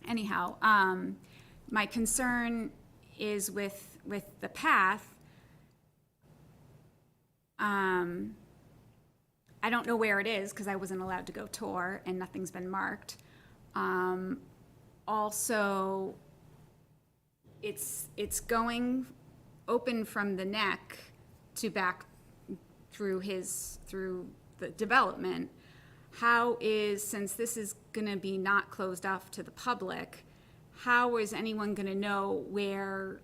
G: anyhow, my concern is with the path. I don't know where it is because I wasn't allowed to go tour and nothing's been marked. Also, it's going open from the neck to back through the development. How is, since this is gonna be not closed off to the public, how is anyone gonna know where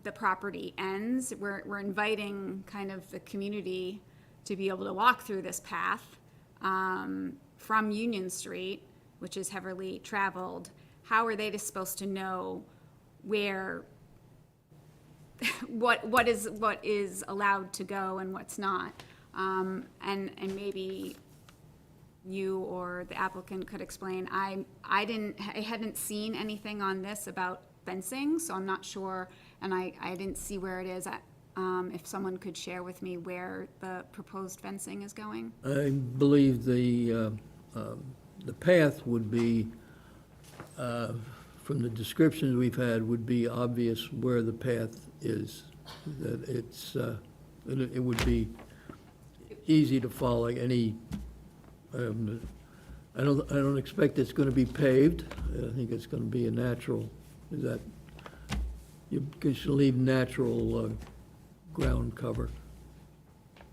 G: the property ends? We're inviting kind of the community to be able to walk through this path from Union Street, which is heavily traveled. How are they just supposed to know where, what is allowed to go and what's not? And maybe you or the applicant could explain. I hadn't seen anything on this about fencing, so I'm not sure, and I didn't see where it is. If someone could share with me where the proposed fencing is going?
B: I believe the path would be, from the descriptions we've had, would be obvious where the path is that it would be easy to follow any, I don't expect it's gonna be paved. I think it's gonna be a natural, is that, you should leave natural ground cover.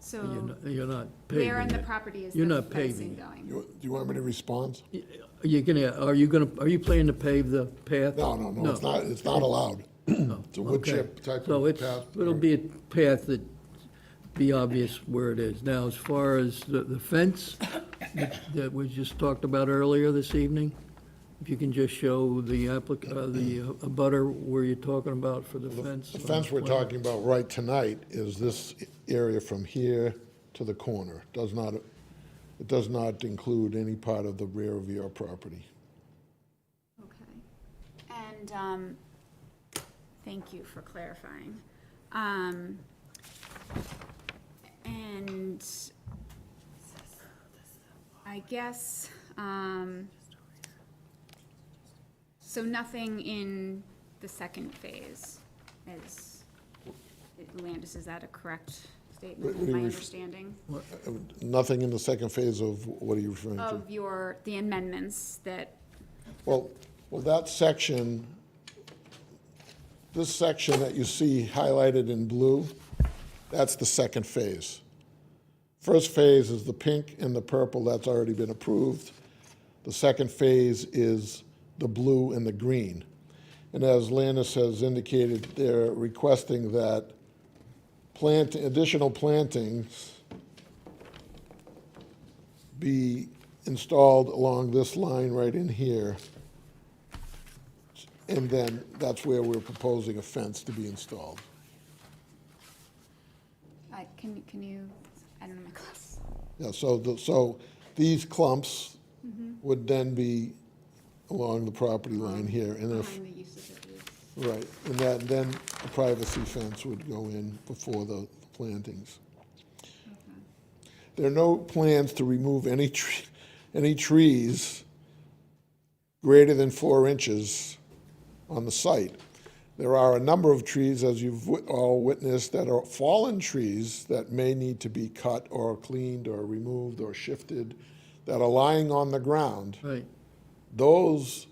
G: So
B: You're not paving
G: where in the
B: it.
G: property is
B: You're
G: the
B: not paving
G: fencing
B: it.
G: going?
C: Do you want me to respond?
B: Are you planning to pave the path?
C: No, it's not allowed. It's a wood
B: Okay.
C: chip type
B: So
C: of path.
B: it'll be a path that be obvious where it is. Now, as far as the fence that we just talked about earlier this evening, if you can just show the abutter where you're talking about for the fence.
C: The fence we're talking about right tonight is this area from here to the corner. It does not include any part of the rear of your property.
G: Okay. And, thank you for clarifying. And I guess, so nothing in the second phase is, Landis, is that a correct statement,
C: What do you
G: my
C: ref-
G: understanding?
C: Nothing in the second phase of, what are you referring to?
G: Of the amendments that,
C: Well, that section, this section that you see highlighted in blue, that's the second phase. First phase is the pink and the purple, that's already been approved. The second phase is the blue and the green. And as Landis has indicated, they're requesting that additional plantings be installed along this line right in here. And then that's where we're proposing a fence to be installed.
G: can you, I don't know my class.
C: Yeah, so these clumps would then be along the property line here, and if,
G: Behind the uses of use.
C: right, and then a privacy fence would go in before the plantings. There are no plans to remove any trees greater than 4 inches on the site. There are a number of trees, as you've all witnessed, that are fallen trees that may need to be cut or cleaned or removed or shifted, that are lying on the ground.
B: Right,
C: Those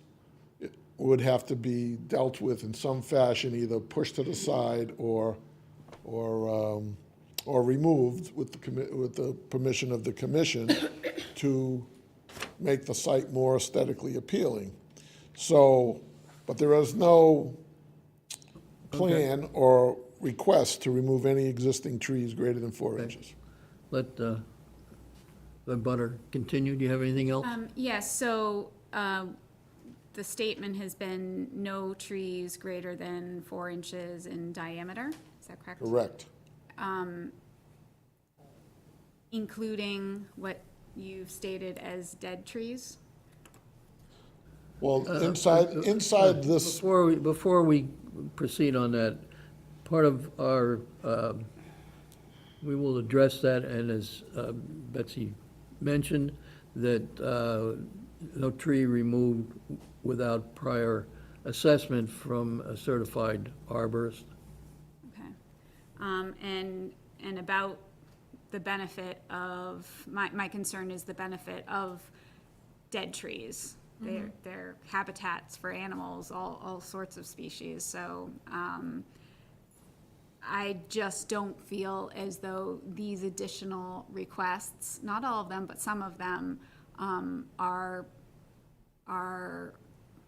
C: would have to be dealt with in some fashion, either pushed to the side or removed with the permission of the commission to make the site more aesthetically appealing. So, but there is no plan or request to remove any existing trees greater than 4 inches.
B: let Butter continue. Do you have anything else?
G: Yes, so, the statement has been no trees greater than 4 inches in diameter, is that correct?
C: Correct.
G: Including what you've stated as dead trees?
C: Well, inside this,
B: Before we proceed on that, part of our, we will address that, and as Betsy mentioned, that no tree removed without prior assessment from a certified arborist.
G: Okay. And about the benefit of, my concern is the benefit of dead trees. They're habitats for animals, all sorts of species, so, I just don't feel as though these additional requests, not all of them, but some of them, are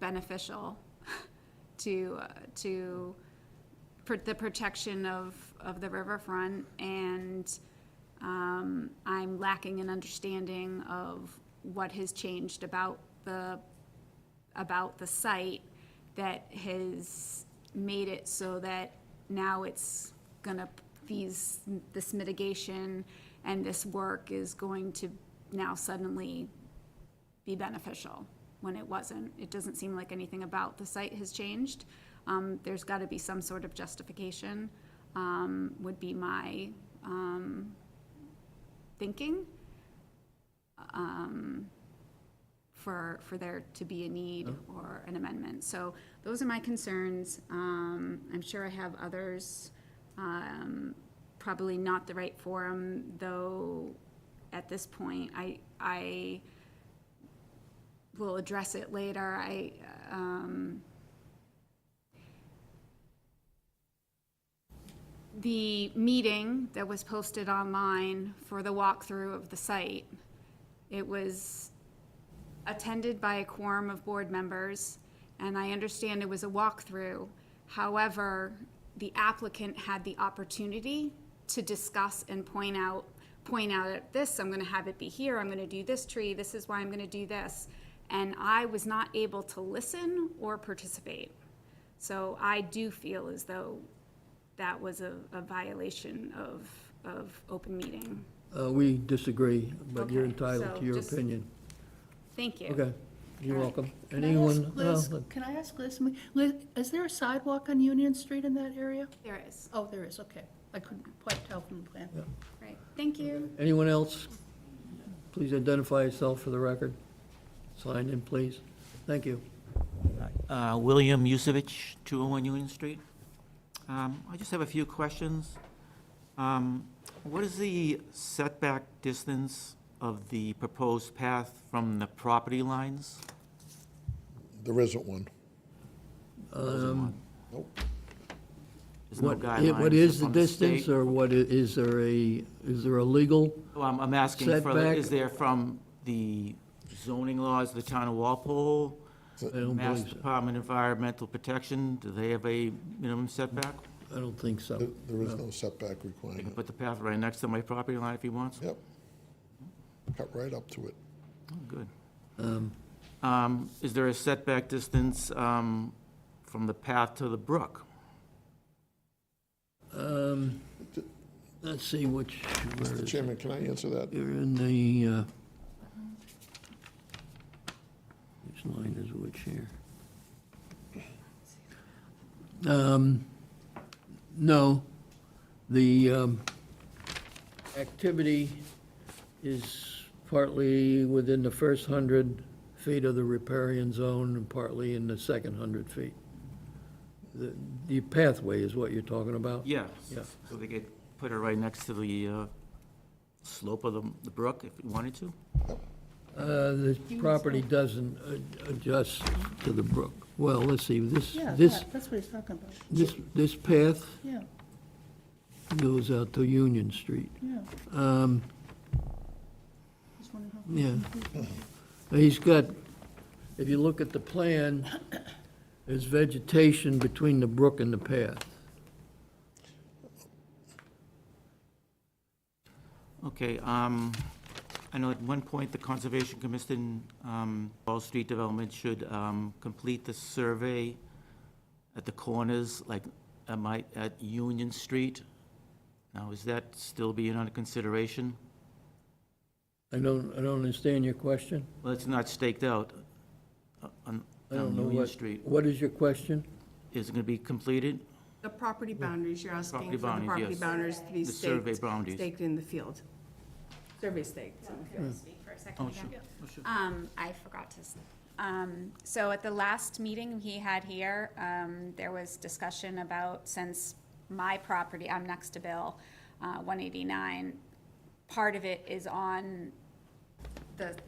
G: beneficial to the protection of the riverfront, and I'm lacking an understanding of what has changed about the site that has made it so that now it's gonna, this mitigation and this work is going to now suddenly be beneficial when it wasn't. It doesn't seem like anything about the site has changed. There's gotta be some sort of justification, would be my, thinking, for there to be a need or an amendment. So those are my concerns. I'm sure I have others. Probably not the right forum, though, at this point. I will address it later. The meeting that was posted online for the walkthrough of the site, it was attended by a quorum of board members, and I understand it was a walkthrough. However, the applicant had the opportunity to discuss and point out at this, I'm gonna have it be here, I'm gonna do this tree, this is why I'm gonna do this. And I was not able to listen or participate. So I do feel as though that was a violation of open meeting.
B: We disagree, but you're
G: Okay,
B: entitled
G: so
B: to your
G: just-
B: opinion.
G: Thank you.
B: Okay, you're
G: All right.
B: welcome.
E: Can I
B: Anyone?
E: ask Liz, can I ask Liz, Liz, is there a sidewalk on Union Street in that area?
G: There is.
E: Oh, there is, okay. I couldn't quite tell from the plan.
G: Right. Thank you.
B: Anyone else? Please identify yourself for the record. Sign in, please. Thank you.
H: William Yusevich, 201 Union Street. I just have a few questions. What is the setback distance of the proposed path from the property lines?
C: There isn't one.
B: What
H: There's no
B: what
H: guidelines
B: is the
H: from
B: distance,
H: state?
B: or what, is there a legal?
H: Well, I'm asking for,
B: setback?
H: is there from the zoning laws of the town of Walpole,
B: I don't
H: Mass
B: believe so.
H: Department of Environmental Protection, do they have a minimum setback?
B: I don't think so.
C: There is no setback
H: I can
C: requirement.
H: put the path right next to my property line if he wants?
C: Yep. Cut right up to it.
H: Oh, good. Is there a setback distance from the path to the brook?
B: Let's see where
C: Mr.
B: is it?
C: Chairman, can I answer that?
B: You're in the, which line is which here? No, the activity is partly within the first 100 feet of the riparian zone and partly in the second 100 feet. The pathway is what you're talking about?
H: Yeah.
B: Yeah.
H: So they could put it right next to the slope of the brook if you wanted to?
B: The property doesn't adjust to the brook. Well, let's see,
E: Yeah,
B: this
E: that's what he's talking about.
B: this path
E: Yeah,
B: goes out to Union Street.
E: yeah.
B: Um,
E: Just wondering how-
B: Yeah. He's got, if you look at the plan, there's vegetation between the brook and the path.
H: Okay, I know at one point the Conservation Commission, Wall Street Development should complete the survey at the corners, like at Union Street. Now, is that still being under consideration?
B: I don't understand your question.
H: Well, it's not staked out on
B: I don't know
H: Union
B: what,
H: Street.
B: what is your question?
H: Is it going to be completed?
A: The property boundaries, you're asking
H: Property
A: for the
H: boundaries,
A: property
H: yes.
A: boundaries to be
H: The survey
A: staked,
H: boundaries.
A: staked in the field. Survey staked in the field.
G: Speak for a second
H: Oh,
G: again.
H: sure. Oh, sure.
G: I forgot to, so at the last meeting he had here, there was discussion about, since my property, I'm next to Bill, 189, part of it is on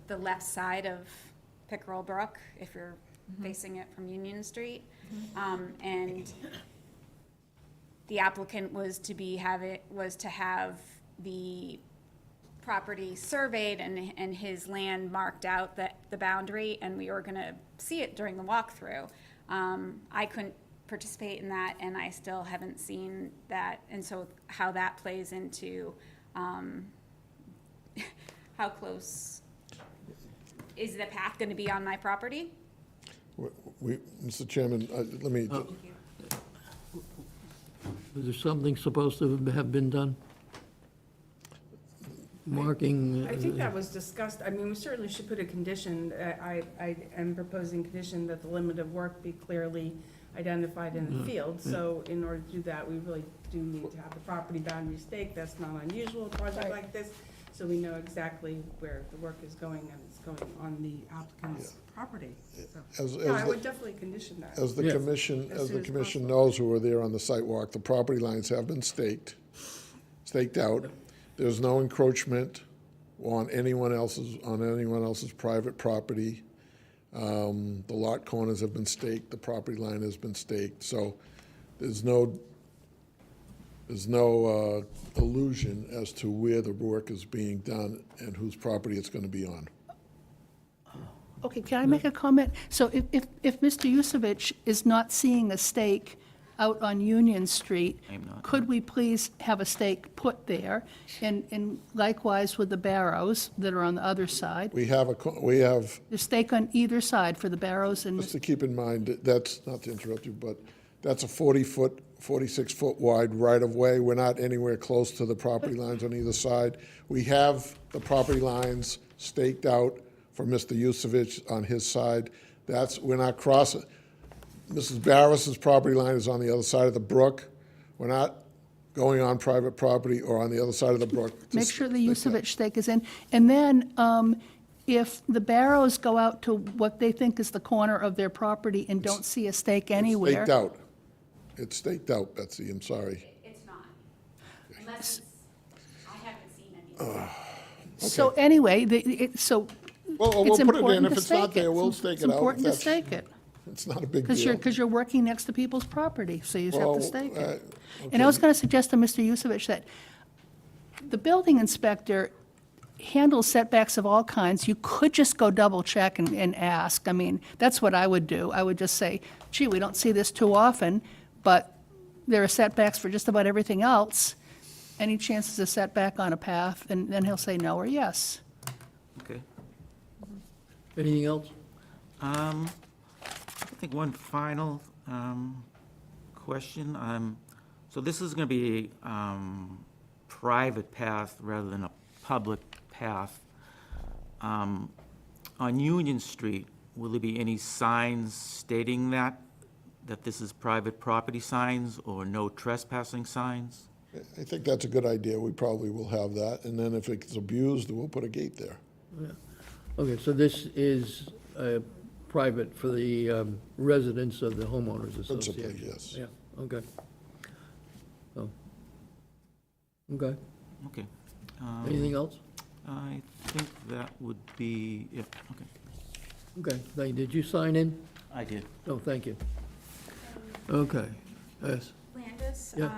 G: the left side of Pickerel Brook, if you're facing it from Union Street. And the applicant was to have the property surveyed and his land marked out, the boundary, and we were gonna see it during the walkthrough. I couldn't participate in that, and I still haven't seen that, and so how that plays into, how close, is the path gonna be on my property?
C: Mr. Chairman, let me,
B: Was there something supposed to have been done? Marking?
A: I think that was discussed, I mean, we certainly should put a condition, I am proposing condition that the limit of work be clearly identified in the field, so in order to do that, we really do need to have the property boundary staked, that's not unusual, a project like this, so we know exactly where the work is going, and it's going on the applicant's property. So,
C: As,
A: yeah, I
C: as,
A: would
C: the-
A: definitely condition that.
C: as the
B: Yeah.
C: commission,
A: As
C: as
A: soon
C: the
A: as
C: commission
A: possible.
C: knows who were there on the site walk, the property lines have been staked out. There's no encroachment on anyone else's private property. The lot corners have been staked, the property line has been staked, so there's no illusion as to where the work is being done and whose property it's gonna be on.
E: Okay, can I make a comment? So if Mr. Yusevich is not seeing a stake out on Union Street,
H: I'm not.
E: could we please have a stake put there? And likewise with the barrows that are on the other side.
C: We have
E: The stake on either side for the barrows and,
C: just to keep in mind, that's, not to interrupt you, but that's a 40-foot, 46-foot wide right-of-way. We're not anywhere close to the property lines on either side. We have the property lines staked out for Mr. Yusevich on his side. We're not crossing. Mrs. Barris's property line is on the other side of the brook. We're not going on private property or on the other side of the brook.
E: make sure the Yusevich stake is in. And then, if the barrows go out to what they think is the corner of their property and don't see a stake anywhere.
C: Staked out. It's staked out, Betsy, I'm sorry.
G: It's not. Unless it's, I haven't seen anything.
E: So anyway, so
C: Well,
E: it's
C: we'll put it in.
E: important
C: If
E: to
C: it's not
E: stake it.
C: there, we'll stake it out.
E: It's important to
C: That's-
E: stake it,
C: It's not a big
E: because
C: deal.
E: you're working next to people's property, so you just have
C: Well,
E: to stake it.
C: okay.
E: And I was going to suggest to Mr. Yusevich that the building inspector handles setbacks of all kinds. You could just go double check and ask. I mean, that's what I would do. I would just say, gee, we don't see this too often, but there are setbacks for just about everything else. Any chances of setback on a path? And then he'll say no or yes.
H: Okay.
B: Anything else?
H: I think one final question. So this is going to be a private path rather than a public path. On Union Street, will there be any signs stating that this is private property signs or no trespassing signs?
C: I think that's a good idea. We probably will have that. And then if it's abused, we'll put a gate there.
B: Okay, so this is private for the residents of the homeowners association?
C: Principally, yes.
B: Yeah, okay. Oh. Okay.
H: Okay.
B: Anything else?
H: I think that would be it. Okay.
B: Okay, thank you. Did you sign in?
H: I did.
B: No, thank you. Okay, yes.
G: Landis,
B: Yeah.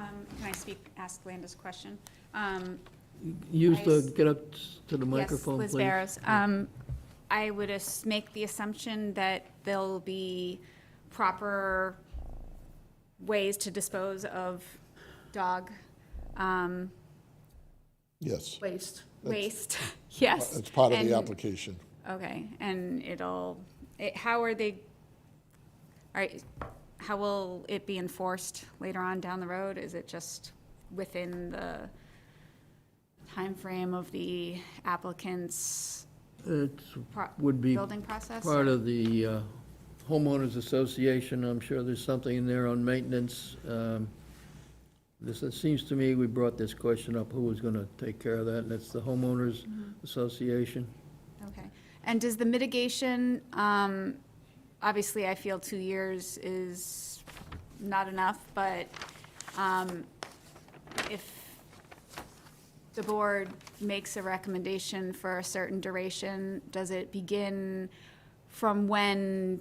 G: can I ask Landis a question?
B: Use
G: I
B: the,
G: s-
B: get up to the microphone,
G: Yes,
B: please.
G: Liz Barrows. I would make the assumption that there'll be proper ways to dispose of dog
C: Yes.
E: Waste.
G: waste. Yes.
C: It's part of the
G: And-
C: application.
G: Okay, and how are they, all right, how will it be enforced later on down the road? Is it just within the timeframe of the applicant's
B: It
G: pro-
B: would be
G: building process?
B: part of the homeowners association. I'm sure there's something in there on maintenance. It seems to me we brought this question up, who was going to take care of that, and it's the homeowners association.
G: Okay, and does the mitigation, obviously, I feel 2 years is not enough, but if the board makes a recommendation for a certain duration, does it begin from when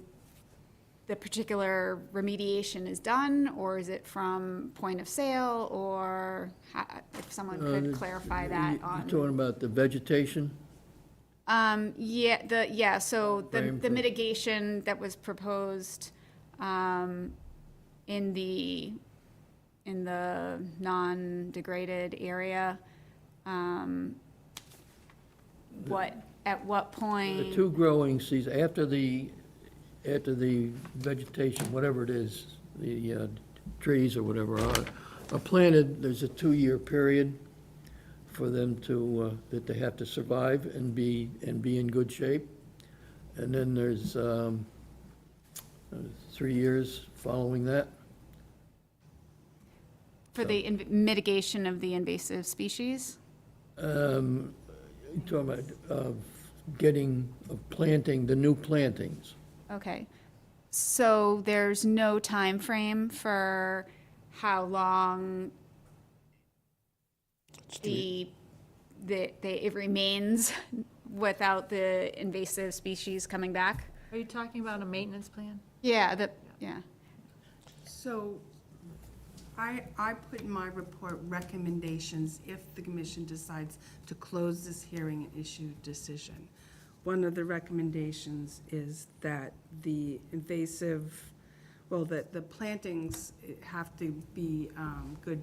G: the particular remediation is done, or is it from point of sale, or if someone could clarify that
B: You're
G: on?
B: talking about the vegetation?
G: So
B: Frame
G: the
B: for-
G: mitigation that was proposed, in the non-degraded area, at what
B: The
G: point?
B: two growing seasons, after the vegetation, whatever it is, the trees or whatever are planted, there's a 2-year period for them to, that they have to survive and be in good shape. And then there's 3 years following that.
G: For the mitigation of the invasive species?
B: You're talking about planting, the new plantings.
G: Okay. So there's no time frame for how long it remains without the invasive species coming back?
F: Are you talking about a maintenance plan?
G: Yeah, yeah.
A: So I put in my report recommendations if the commission decides to close this hearing and issue a decision. One of the recommendations is that the invasive, well, that the plantings have to be good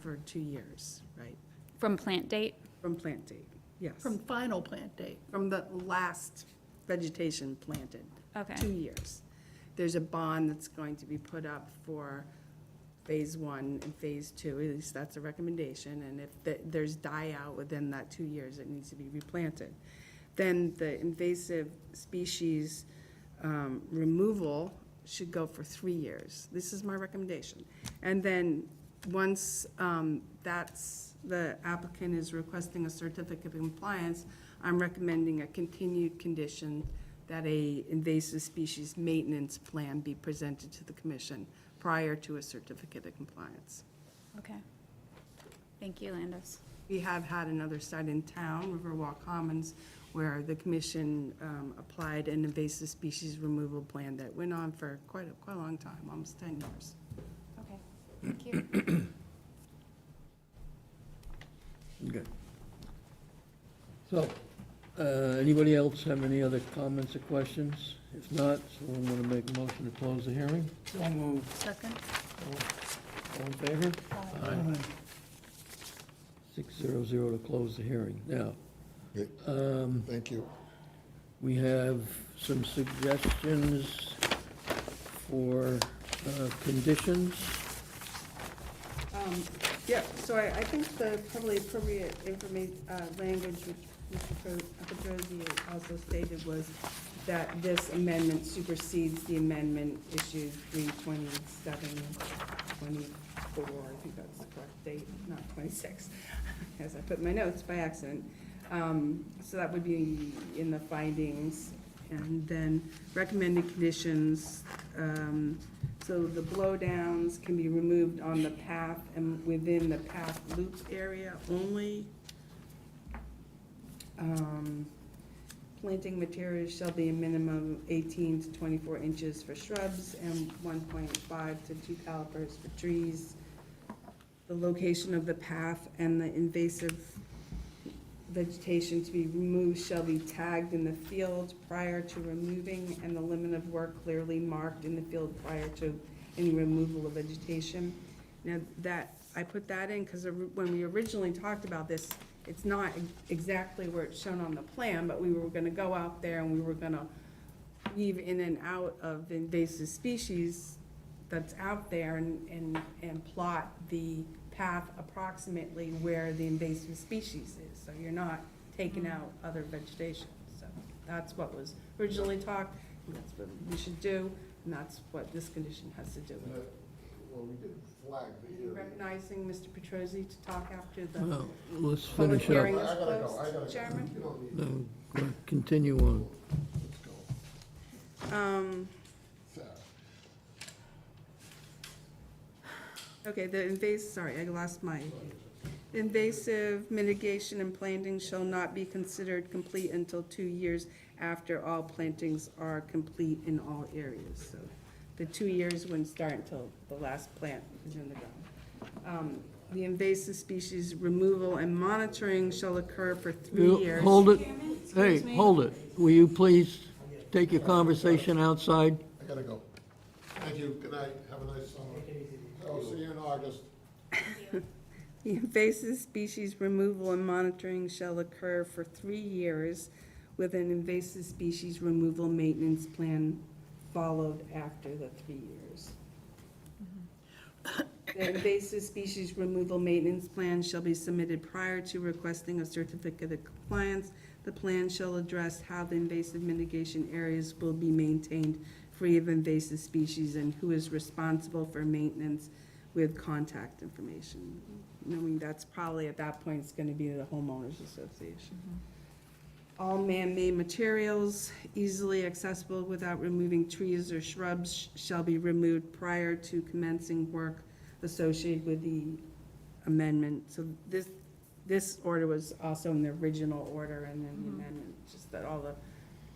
A: for 2 years, right?
G: From plant date?
A: From plant date, yes.
E: From final plant date.
A: From the last vegetation planted.
G: Okay.
A: 2 years. There's a bond that's going to be put up for phase 1 and phase 2, at least that's a recommendation, and if there's die out within that 2 years, it needs to be replanted. Then the invasive species removal should go for 3 years. This is my recommendation. And then, once the applicant is requesting a certificate of compliance, I'm recommending a continued condition that a invasive species maintenance plan be presented to the commission prior to a certificate of compliance.
G: Okay. Thank you, Landis.
A: We have had another site in town, Riverwalk Commons, where the commission applied an invasive species removal plan that went on for quite a long time, almost 10 years.
G: Okay, thank you.
B: Okay. So, anybody else have any other comments or questions? If not, someone want to make a motion to close the hearing?
E: Second?
B: All in favor? Aye. 600 to close the hearing. Now,
C: Okay, thank you.
B: we have some suggestions for conditions.
A: Yeah, so I think the probably appropriate language, which Mr. Petrosi also stated, was that this amendment supersedes the amendment issued 3/27/24. I think that's the correct date, not 26, as I put in my notes by accident. So that would be in the findings. And then recommended conditions, so the blowdowns can be removed on the path and within the path loop area only. Planting materials shall be a minimum of 18 to 24 inches for shrubs and 1.5 to 2 calipers for trees. The location of the path and the invasive vegetation to be removed shall be tagged in the field prior to removing, and the limit of work clearly marked in the field prior to any removal of vegetation. Now, that, I put that in because when we originally talked about this, it's not exactly where it's shown on the plan, but we were gonna go out there and we were gonna weave in and out of the invasive species that's out there and plot the path approximately where the invasive species is, so you're not taking out other vegetation. So that's what was originally talked, and that's what we should do, and that's what this condition has to do with.
C: Well, we did flag the
A: Are you
C: area.
A: recognizing Mr. Petrosi to talk after the
B: Well, let's
A: public
B: finish
A: hearing
B: up.
A: is
C: I gotta go, I gotta
A: closed,
C: go.
A: Chairman?
C: You don't need
B: No, continue on.
C: Let's go. Fast.
A: Okay, the sorry, I lost my, invasive mitigation and planting shall not be considered complete until 2 years after all plantings are complete in all areas. So the 2 years wouldn't start until the last plant is in the ground. The invasive species removal and monitoring shall occur for 3 years.
B: Hold it. Hey, hold it. Will you please take your conversation outside?
C: I gotta go. Thank you, good night, have a nice summer. I'll see you in August.
A: The invasive species removal and monitoring shall occur for 3 years with an invasive species removal maintenance plan followed after the 3 years. The invasive species removal maintenance plan shall be submitted prior to requesting a certificate of compliance. The plan shall address how the invasive mitigation areas will be maintained free of invasive species and who is responsible for maintenance with contact information. Knowing that's probably at that point, it's gonna be the homeowners association. all man-made materials easily accessible without removing trees or shrubs shall be removed prior to commencing work associated with the amendment. So this order was also in the original order and then the amendment, just that all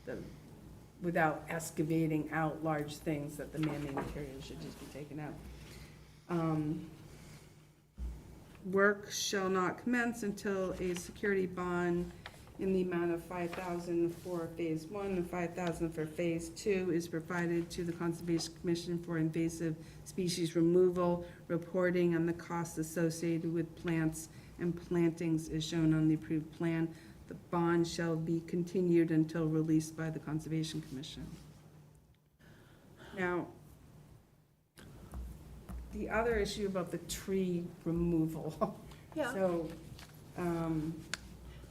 A: the, without excavating out large things, that the man-made materials should just be taken out. Work shall not commence until a security bond in the amount of $5,000 for Phase 1 and $5,000 for Phase 2 is provided to the Conservation Commission for invasive species removal. Reporting on the costs associated with plants and plantings is shown on the approved plan. The bond shall be continued until released by the Conservation Commission. Now, the other issue about the tree removal.
E: Yeah.
A: So,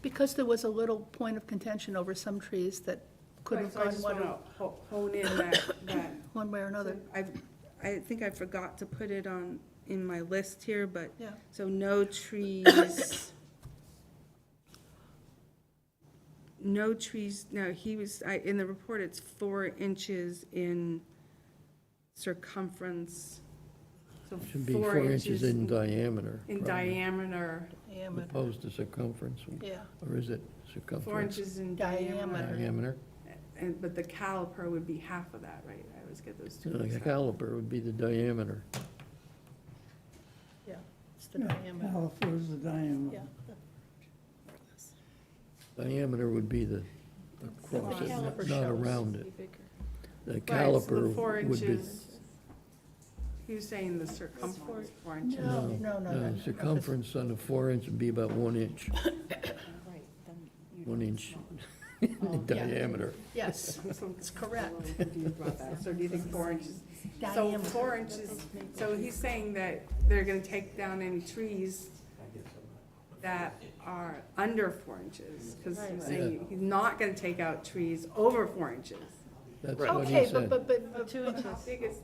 E: Because there was a little point of contention over some trees that could have
A: so I
E: gone
A: just want to hone in that.
E: one way or another.
A: I think I forgot to put it on, in my list here, but,
E: Yeah.
A: so no trees. No trees, no, in the report, it's 4 inches in circumference. So
B: Should be 4 inches in diameter.
A: In
B: probably,
A: diameter,
E: Diameter.
B: Opposed to circumference,
E: Yeah,
B: or is it
A: 4
B: circumference?
A: inches in diameter.
B: Diameter?
A: But the caliper would be half of that, right? I always get those two.
B: The
A: mixed up.
B: caliper would be the diameter.
E: yeah, it's the diameter,
I: Caliper is the diameter.
E: yeah.
B: Diameter would be the across it,
E: caliper
B: not
E: shows.
B: around it. The
A: Right, so the
B: caliper
A: 4
B: would be.
A: inches, he was saying the circumference, 4 inches.
E: No.
B: Circumference on a 4 inch would be about 1 inch. 1 inch in diameter.
E: Yes, it's correct.
A: Confused about that. So do you think 4 inches? So
E: Diameter.
A: 4 inches, so he's saying that they're gonna take down any trees that are under 4 inches, because he's saying he's not gonna take out trees over 4 inches.
B: That's what he
E: Okay,
B: said.
E: but
F: 2
A: How
F: inches,
A: big is,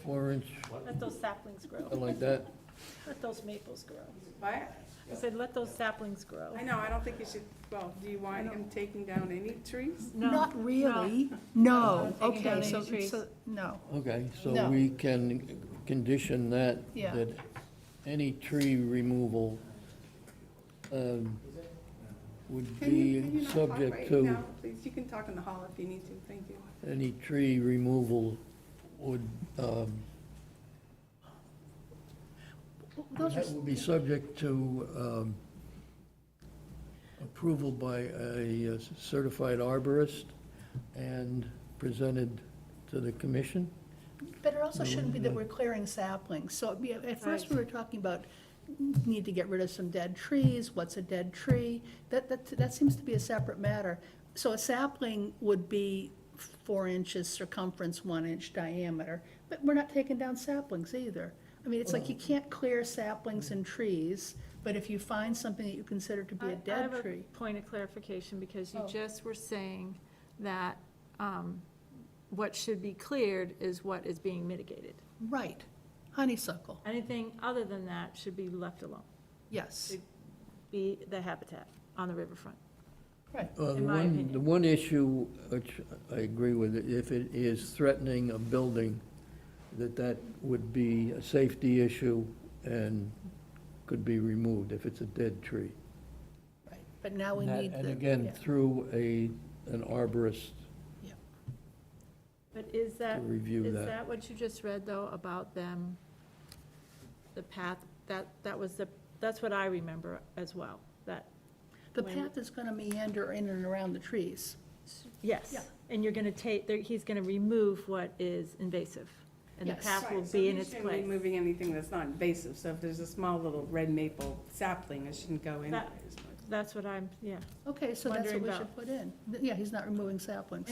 B: 4 inch,
F: let those saplings grow,
B: something like that.
F: let those maples grow.
A: what?
F: I said, let those saplings grow.
A: I know, I don't think you should, well, do you want him taking down any trees?
F: No,
E: not really, no,
F: Not taking down
E: okay,
F: any trees.
E: so, no.
B: Okay, so
E: No.
B: we can condition that,
E: Yeah.
B: that any tree removal would
A: Can you
B: be
A: not talk
B: subject
A: right
B: to,
A: now, please? You can talk in the hall if you need to, thank you.
B: any tree removal would,
E: Those are,
B: that would be subject to approval by a certified arborist and presented to the commission.
E: but it also shouldn't be that we're clearing saplings. So yeah, at first we were talking about need to get rid of some dead trees, what's a dead tree? That seems to be a separate matter. So a sapling would be 4 inches circumference, 1 inch diameter, but we're not taking down saplings either. I mean, it's like you can't clear saplings and trees, but if you find something that you consider to be a
F: I
E: dead
F: have a
E: tree.
F: point of clarification, because you
E: Oh.
F: just were saying that what should be cleared is what is being mitigated.
E: Right, honeysuckle,
F: Anything other than that should be left alone,
E: yes,
F: be the habitat on the riverfront.
E: right.
F: In my opinion.
B: The one issue, which I agree with, if it is threatening a building, that would be a safety issue and could be removed if it's a dead tree.
E: Right, but now we
B: And
E: need
B: that-
E: the.
B: And again,
E: yeah.
B: through an arborist
F: But is
B: to
F: that,
B: review
F: is
B: that.
F: that what you just read, though, about them, the path, that's what I remember as well, that,
E: The path is gonna meander in and around the trees.
F: yes.
E: Yeah.
F: And you're gonna he's gonna remove what is invasive, and the
E: Yes.
F: path will
A: Right, so
F: be
A: he
F: in its
A: shouldn't be
F: place.
A: moving anything that's not invasive, so if there's a small little red maple sapling, it shouldn't go in.
F: That- That's what yeah.
E: Okay, so that's what
F: Wondering
E: we
F: about.
E: should put in. Yeah, he's not removing saplings.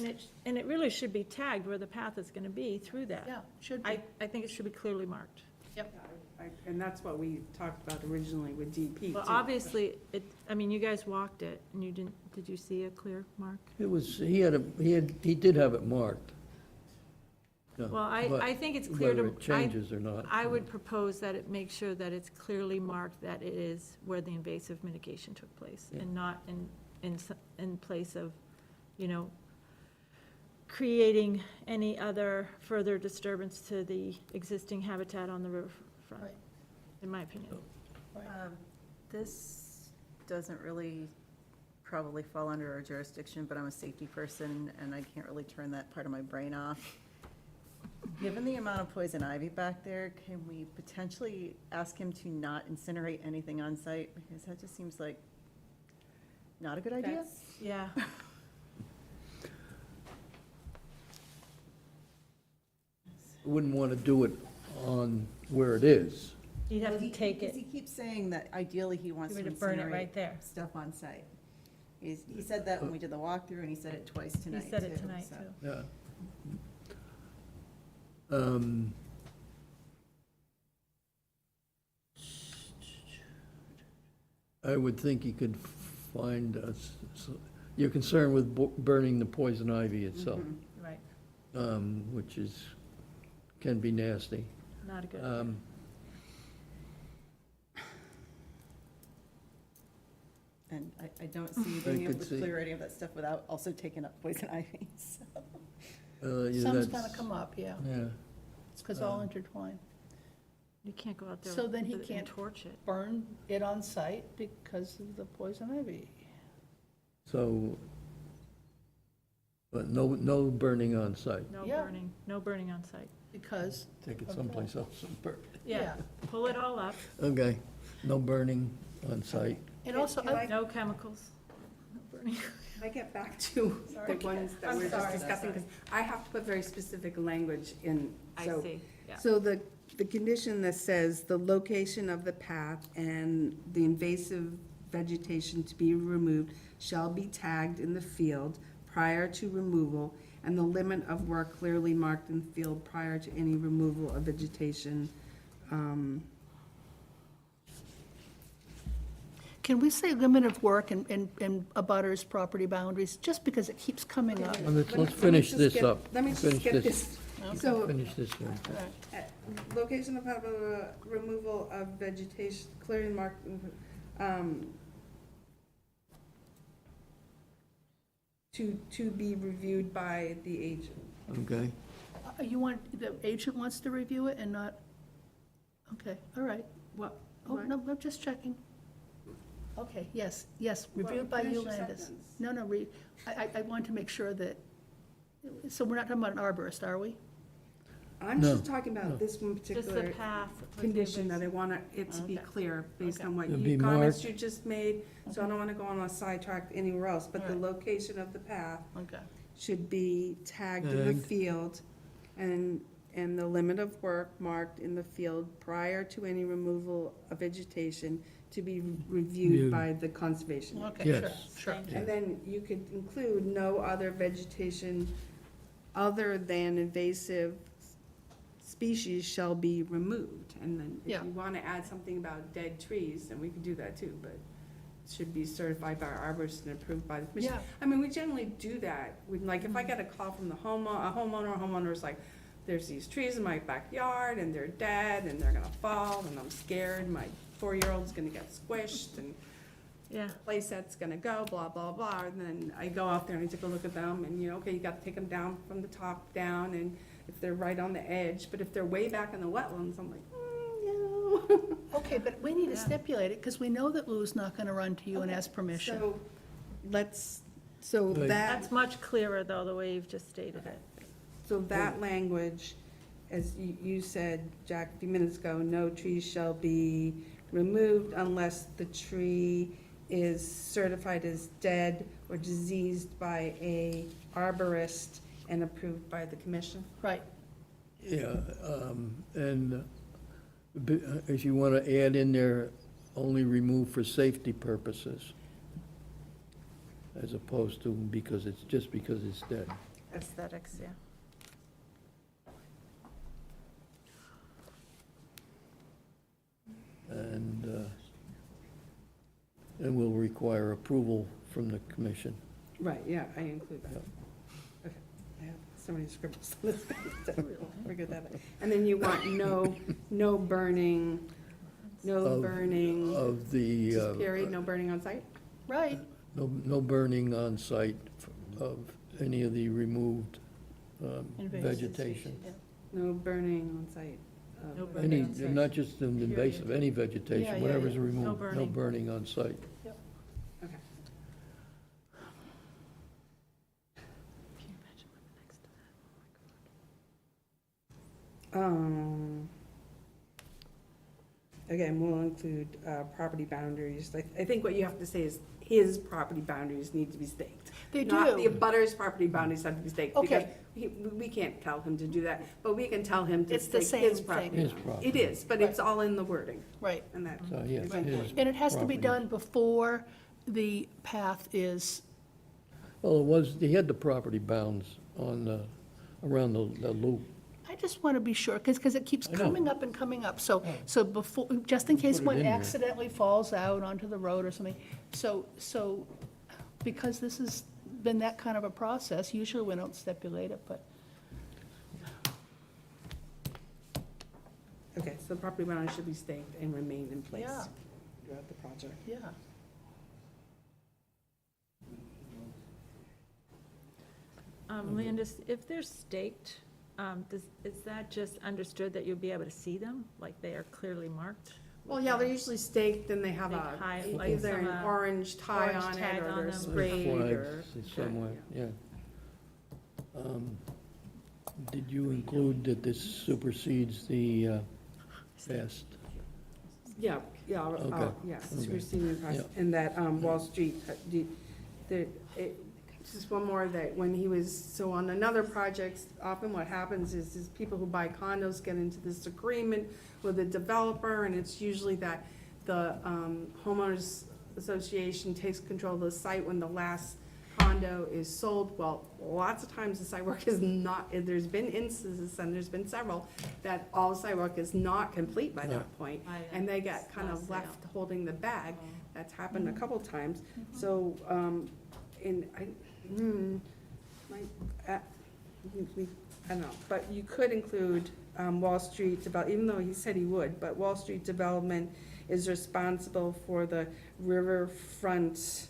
F: And it really should be tagged where the path is gonna be through that.
E: Yeah, should be.
F: I think it should be clearly marked.
A: And that's what we talked about originally with DP,
F: Well,
A: too.
F: obviously, you guys walked it, and you didn't, did you see a clear mark?
B: It was, he did have it marked. No,
F: Well, I
B: but
F: think it's clear to.
B: Whether it changes or not.
F: I would propose that it make sure that it's clearly marked that it is where the invasive mitigation took place,
B: Yeah.
F: and not in in place of, you know, creating any other further disturbance to the existing habitat on the riverfront,
E: Right.
F: in my opinion.
I: This doesn't really probably fall under our jurisdiction, but I'm a safety person, and I can't really turn that part of my brain off. Given the amount of poison ivy back there, can we potentially ask him to not incinerate anything on site? Because that just seems like not a good idea.
F: Yeah,
B: Wouldn't want to do it on where it is.
F: you'd have
I: Well,
F: to take
I: because
F: it,
I: he keeps saying that ideally he wants
F: you
I: to
F: would burn it
I: incinerate
F: right there.
I: stuff on site. He said that when we did the walkthrough, and he said it twice
F: He
I: tonight,
F: said it
I: too,
F: tonight,
I: so.
F: too.
B: Yeah. I would think you could find, you're concerned with burning the poison ivy itself,
F: Right,
B: which is, can be nasty.
F: not a good.
I: And I don't see being able
B: could
I: to
B: see-
I: clear any of that stuff without also taking up poison ivy, so.
B: Yeah,
E: Some's
B: that's-
E: gonna come up, yeah.
B: Yeah,
E: It's because all intertwined.
F: You can't go out there
E: So then he
F: and
E: can't-
F: torch it.
E: Burn it on site because of the poison ivy.
B: so, but no burning on site.
E: Yeah.
F: No burning on site.
E: Because,
B: Take it someplace else and burn.
F: Yeah, pull it all up,
B: Okay, no burning on site.
E: and also,
A: Can I-
F: no chemicals, no burning.
A: Can I get back to the ones that
E: I'm
A: we were just
E: sorry.
A: discussing? Because I have to put very specific language in.
F: I
A: So-
F: see, yeah.
A: So the condition that says the location of the path and the invasive vegetation to be removed shall be tagged in the field prior to removal, and the limit of work clearly marked in the field prior to any removal of vegetation.
E: can we say limit of work and abutters property boundaries, just because it keeps coming up?
B: Well, Let's
A: Let me
B: finish
A: just
B: this
A: get-
B: up.
A: Let me just
B: Finish
A: get
B: this.
A: this. So,
B: Finish this one.
A: location of removal of vegetation, clearing mark, to be reviewed by the agent.
B: Okay,
E: You want, the agent wants to review it and not, okay, all right.
A: What?
E: Oh, no, I'm just checking. Okay, yes, reviewed by
A: finish
E: you,
A: your
E: Landis.
A: sentence.
E: No, I want to make sure that, so we're not talking about an arborist, are we?
A: I'm
B: No,
A: just talking about this one
F: Just the
A: particular
F: path. with
A: condition
F: the-
A: that I want it to be
F: Okay.
A: clear based
F: Okay.
A: on what
B: It'll
A: you,
B: be
A: comments
B: marked.
A: you just made, so I don't wanna go on a sidetrack anywhere else, but the
E: Alright.
A: location of the path
E: Okay.
A: should be tagged in the
B: Tagged.
A: field and the limit of work marked in the field prior to any removal of vegetation to be reviewed
B: Reviewed.
A: by the conservation.
E: Okay, sure,
B: Yes.
E: sure.
F: Thank
A: And then you could include no other vegetation other than invasive species shall be removed. And then if
E: Yeah.
A: you want to add something about dead trees, then we could do that too, but it should be certified by our arborist and approved by the commission.
E: Yeah.
A: I mean, we generally do that. Like, if I get a call from the homeowner's like, there's these trees in my backyard and they're dead and they're gonna fall and I'm scared, my 4-year-old's gonna get squished and
F: Yeah,
A: playset's gonna go, blah, blah, blah, and then I go out there and I take a look at them, and, okay, you gotta take them down from the top down, and if they're right on the edge, but if they're way back in the wetlands, I'm like, no.
E: Okay, but we need to stipulate it, because we know that Lou's not gonna run to you and ask permission.
A: So, so
B: Right.
F: that's much clearer, though, the way you've just stated it.
A: So that language, as you said, Jack, a few minutes ago, no trees shall be removed unless the tree is certified as dead or diseased by a arborist and approved by the commission.
E: Right,
B: yeah, and if you want to add in there, only remove for safety purposes, as opposed to because it's dead.
F: Aesthetics, yeah.
B: And will require approval from the commission.
A: Right, yeah, I include that. Okay, I have so many scribbles on this page, so we'll figure that out. And then you want no burning,
B: Of the,
A: just period, no burning on site?
E: right.
B: No burning on site of any of the removed
E: Invasive
B: vegetation.
E: species,
A: No burning on site.
F: No
A: of-
F: burning
B: Any,
F: on site.
B: not just the invasive, any
E: Yeah,
B: vegetation,
E: yeah,
B: whatever's
E: yeah.
B: removed, no
F: burning.
B: burning on site.
A: Okay. Again, we'll include property boundaries. I think what you have to say is his property boundaries need to be staked.
E: They
A: Not the
E: do.
A: abutter's property boundaries have to be staked. Because
E: Okay.
A: we can't tell him to do that, but we can tell him to
E: It's the
A: stake his
E: same
A: property.
E: thing.
B: His
A: boundary.
B: property.
A: It is, but it's all in the wording,
E: Right.
A: and that,
B: So, yeah, his
E: And it has to be
B: property.
E: done before the path is,
B: Well, it was, he had the property bounds on the, around the loop.
E: I just want to be sure, because it keeps
B: I know.
E: coming up and coming up. So before, just in case
B: Put it
E: one
B: in there.
E: accidentally falls out onto the road or something. So because this has been that kind of a process, usually we don't stipulate it, but
A: okay, so the property boundaries should be staked and remain in place
E: Yeah.
A: throughout the project.
E: yeah.
F: Landis, if they're staked, is that just understood that you'll be able to see them, like they are clearly marked?
A: Well, yeah, they're usually staked and they have
F: They
A: a,
F: highlight
A: either an
F: some,
A: orange tie
F: orange
A: on it,
F: tag
A: or
F: on
A: they're
F: them.
B: There's
A: sprayed, or.
B: flags somewhere, yeah. Did you include that this supersedes the past?
A: Yeah, yeah,
B: Okay,
A: yes,
B: okay.
A: superseding across,
B: Yeah.
A: and that, Wall Street, just one more, that when he was, so on another project, often what happens is people who buy condos get into this agreement with the developer, and it's usually that the homeowners association takes control of the site when the last condo is sold. Well, lots of times the site work is not, there's been instances, and there's been several, that all the site work is not complete by
B: Yeah.
A: that point,
F: By
A: and they get kind of
F: last sale.
A: left holding the bag. That's happened a couple times. So, and I, I don't know, but you could include Wall Street Develop, even though he said he would, but Wall Street Development is responsible for the riverfront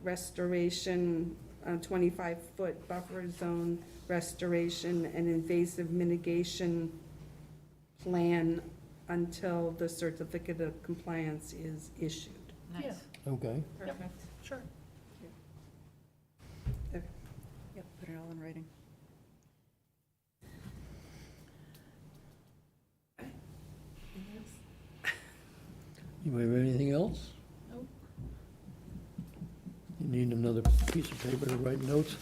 A: restoration, 25-foot buffer zone restoration and invasive mitigation plan until the certificate of compliance is issued.
F: Nice,
B: Okay,
F: perfect.
E: Sure.
I: Yep, put it all in writing.
B: you have anything else?
E: Nope.
B: You need another piece of paper to write notes?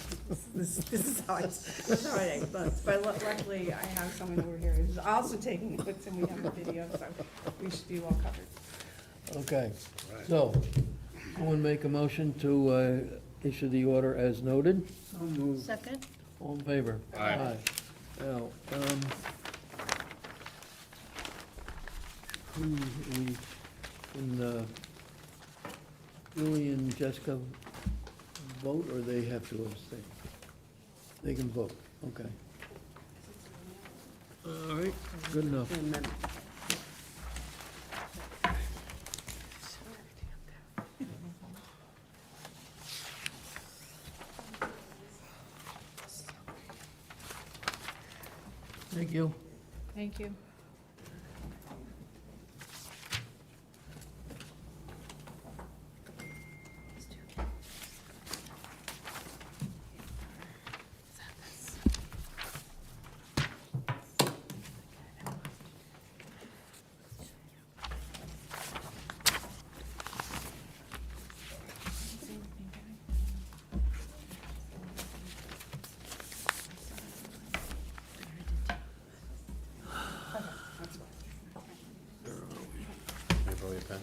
A: This is how I take notes, but luckily I have someone over here who's also taking notes, and we have a video, so we should be well covered.
B: Okay, so, someone make a motion to issue the order as noted?
E: Second?
B: All in favor?
D: Aye.
B: Now, can Julie and Jessica vote, or they have to abstain? They can vote, okay. All right, good enough.
A: And then,
B: Thank you.
F: Thank you.
D: May I borrow your pen?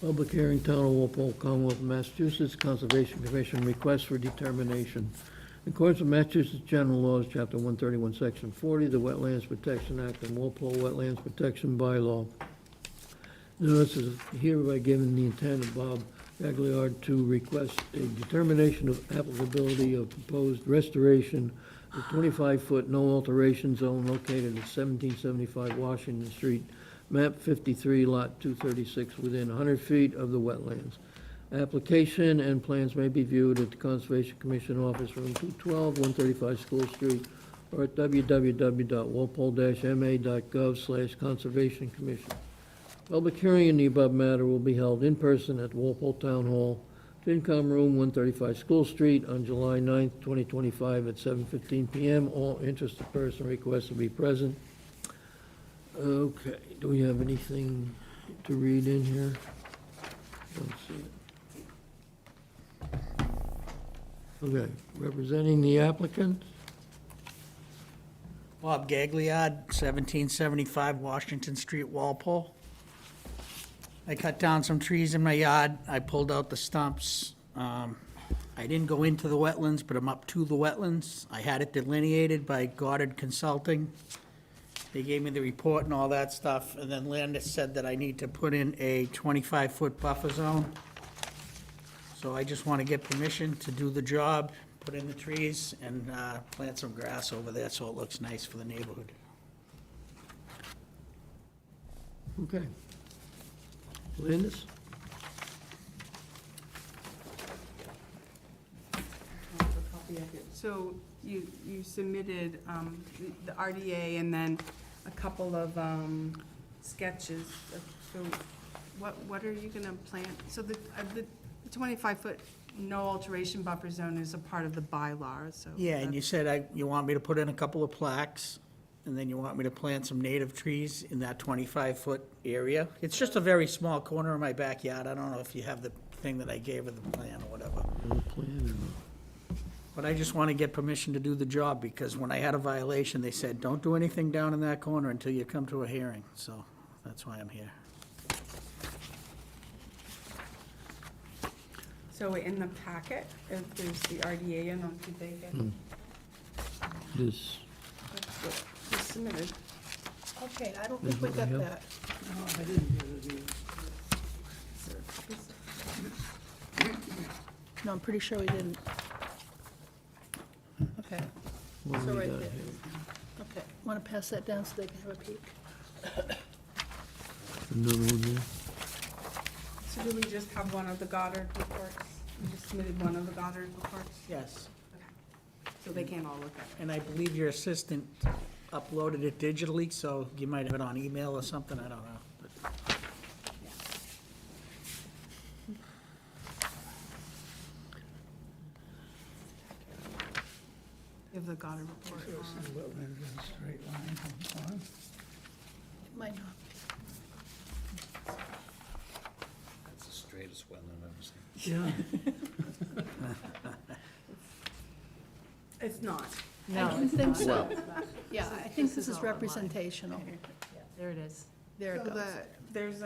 B: Public hearing, Town of Walpole, Commonwealth of Massachusetts, Conservation Commission request for determination. In accordance with Massachusetts General Laws, Chapter 131, Section 40, the Wetlands Protection Act, and Walpole Wetlands Protection Bylaw, Notice is hereby given the intent of Bob Gagliard to request a determination of applicability of proposed restoration of 25-foot no alteration zone located at 1775 Washington Street, map 53, lot 236, within 100 feet of the wetlands. Application and plans may be viewed at the Conservation Commission Office, room 212, 135 School Street, or at www.walpole-ma.gov/Conservation Commission. Public hearing in the above matter will be held in person at Walpole Town Hall, FinCom Room, 135 School Street, on July 9th, 2025, at 7:15 PM. All interested person requested to be present. Okay, do we have anything to read in here? Don't see it. Okay, representing the applicant?
J: Bob Gagliard, 1775 Washington Street, Walpole. I cut down some trees in my yard. I pulled out the stumps. I didn't go into the wetlands, but I'm up to the wetlands. I had it delineated by Goddard Consulting. They gave me the report and all that stuff, and then Landis said that I need to put in a 25-foot buffer zone. So I just want to get permission to do the job, put in the trees, and plant some grass over there so it looks nice for the neighborhood.
B: Okay. Landis?
A: So you submitted the RDA and then a couple of sketches. So what are you gonna plant? So the 25-foot no alteration buffer zone is a part of the bylaw, so.
J: Yeah, and you said you want me to put in a couple of plaques, and then you want me to plant some native trees in that 25-foot area. It's just a very small corner of my backyard. I don't know if you have the thing that I gave or the plan or whatever.
B: No plan or no?
J: But I just want to get permission to do the job, because when I had a violation, they said, don't do anything down in that corner until you come to a hearing. So that's why I'm here.
A: So in the packet, if there's the RDA in, or did they get?
B: This,
A: That's what was submitted.
E: Okay, I don't think we got that. No, I'm pretty sure we didn't. Okay,
B: what
E: so
B: do we
E: right
B: got
E: there.
B: here?
E: Okay, want to pass that down so they can have a peek?
B: Another one there?
A: So do we just have one of the Goddard reports? We just submitted one of the Goddard reports?
J: Yes.
A: So they can't all look at it?
J: And I believe your assistant uploaded it digitally, so you might have it on email or something, I don't know. But
A: Give the Goddard report.
E: It might not.
D: That's the straightest wetland I've ever seen.
B: Yeah.
A: It's not.
E: I don't think so. Yeah, I think this is
F: all online.
E: representational.
F: There it is.
E: There it
A: So
E: goes.
A: there's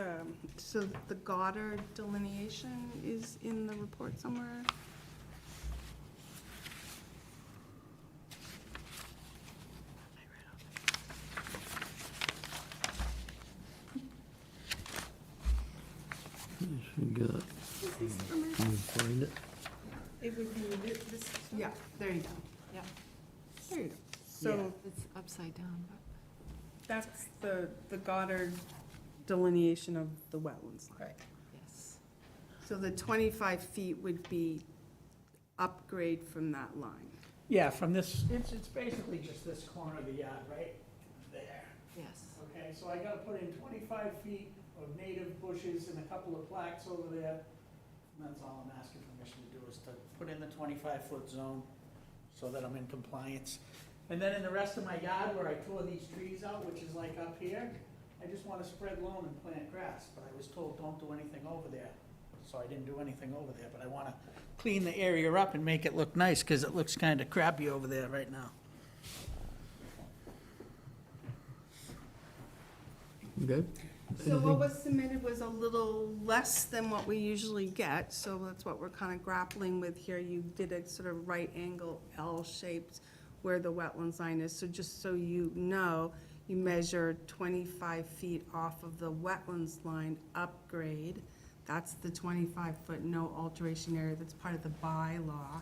A: so the Goddard delineation is in the report somewhere?
B: We got, can you find it?
A: It would be this, yeah, there you go.
F: Yeah.
A: There you go. So
F: It's upside down, but.
A: that's the Goddard delineation of the wetlands line.
E: Right.
F: Yes.
A: So the 25 feet would be upgrade from that line.
J: yeah, from this, it's basically just this corner of the yard, right there.
F: Yes.
J: Okay, so I gotta put in 25 feet of native bushes and a couple of plaques over there. And that's all I'm asking permission to do, is to put in the 25-foot zone so that I'm in compliance. And then in the rest of my yard where I tore these trees out, which is like up here, I just wanna spread loam and plant grass, but I was told don't do anything over there. So I didn't do anything over there, but I wanna clean the area up and make it look nice, cause it looks kinda crappy over there right now.
B: Okay?
A: So what was submitted was a little less than what we usually get, so that's what we're kind of grappling with here. You did a sort of right angle L-shaped where the wetlands line is, so just so you know, you measure 25 feet off of the wetlands line upgrade. That's the 25-foot no alteration area, that's part of the bylaw.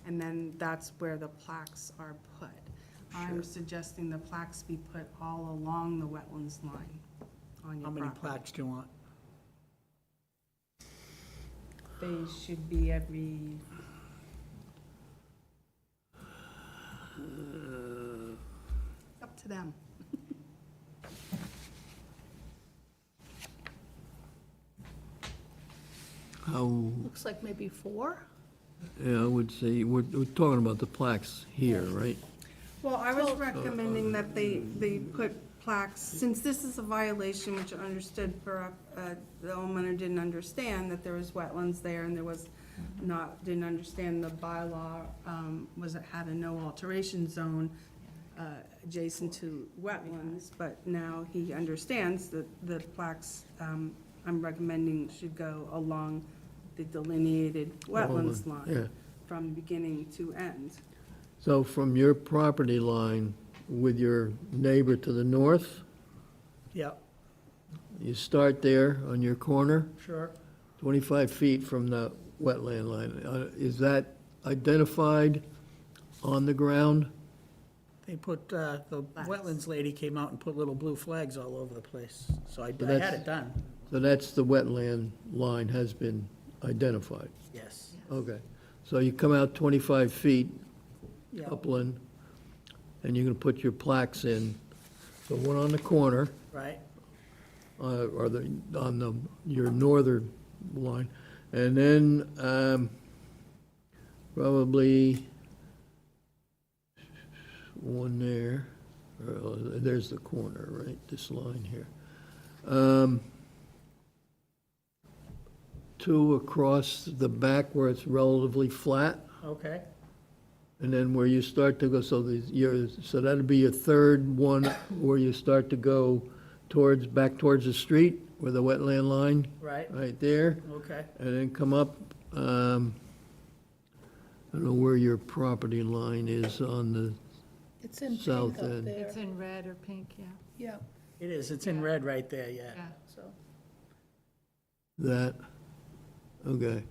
A: And then that's where the plaques are put. I'm suggesting the plaques be put all along the wetlands line on your
J: How many
A: property.
J: plaques do you want?
A: They should be every, up to them.
B: How,
E: Looks like maybe 4?
B: yeah, I would say, we're talking about the plaques here, right?
A: Well, I was recommending that they put plaques, since this is a violation, which I understood the homeowner didn't understand that there was wetlands there, and there was didn't understand the bylaw, it had a no alteration zone adjacent to wetlands, but now he understands that the plaques, I'm recommending should go along the delineated wetlands
B: Yeah.
A: line from beginning to end.
B: So from your property line with your neighbor to the north,
J: Yep,
B: you start there on your corner,
J: sure.
B: 25 feet from the wetland line. Is that identified on the ground?
J: They put, the wetlands lady came out and put little blue flags all over the place, so I had
B: that's-
J: it done.
B: So that's the wetland line has been identified.
J: Yes.
B: Okay. So you come out 25 feet
J: Yeah,
B: upland, and you're going to put your plaques in. So one on the corner,
J: right,
B: or your northern line, and then probably one there. There's the corner, right, this line here. 2 across the back where it's relatively flat,
J: okay,
B: and then where you start to go, so that'd be your third one, where you start to go back towards the street, where the wetland line,
J: right,
B: right there,
J: okay.
B: and then come up, I don't know where your property line is on the,
E: It's in
B: South
E: pink up
B: end.
E: there.
F: It's in red or pink, yeah.
E: Yeah,
J: It is, it's in red right there, yeah.
F: Yeah.
E: so,
B: that, okay.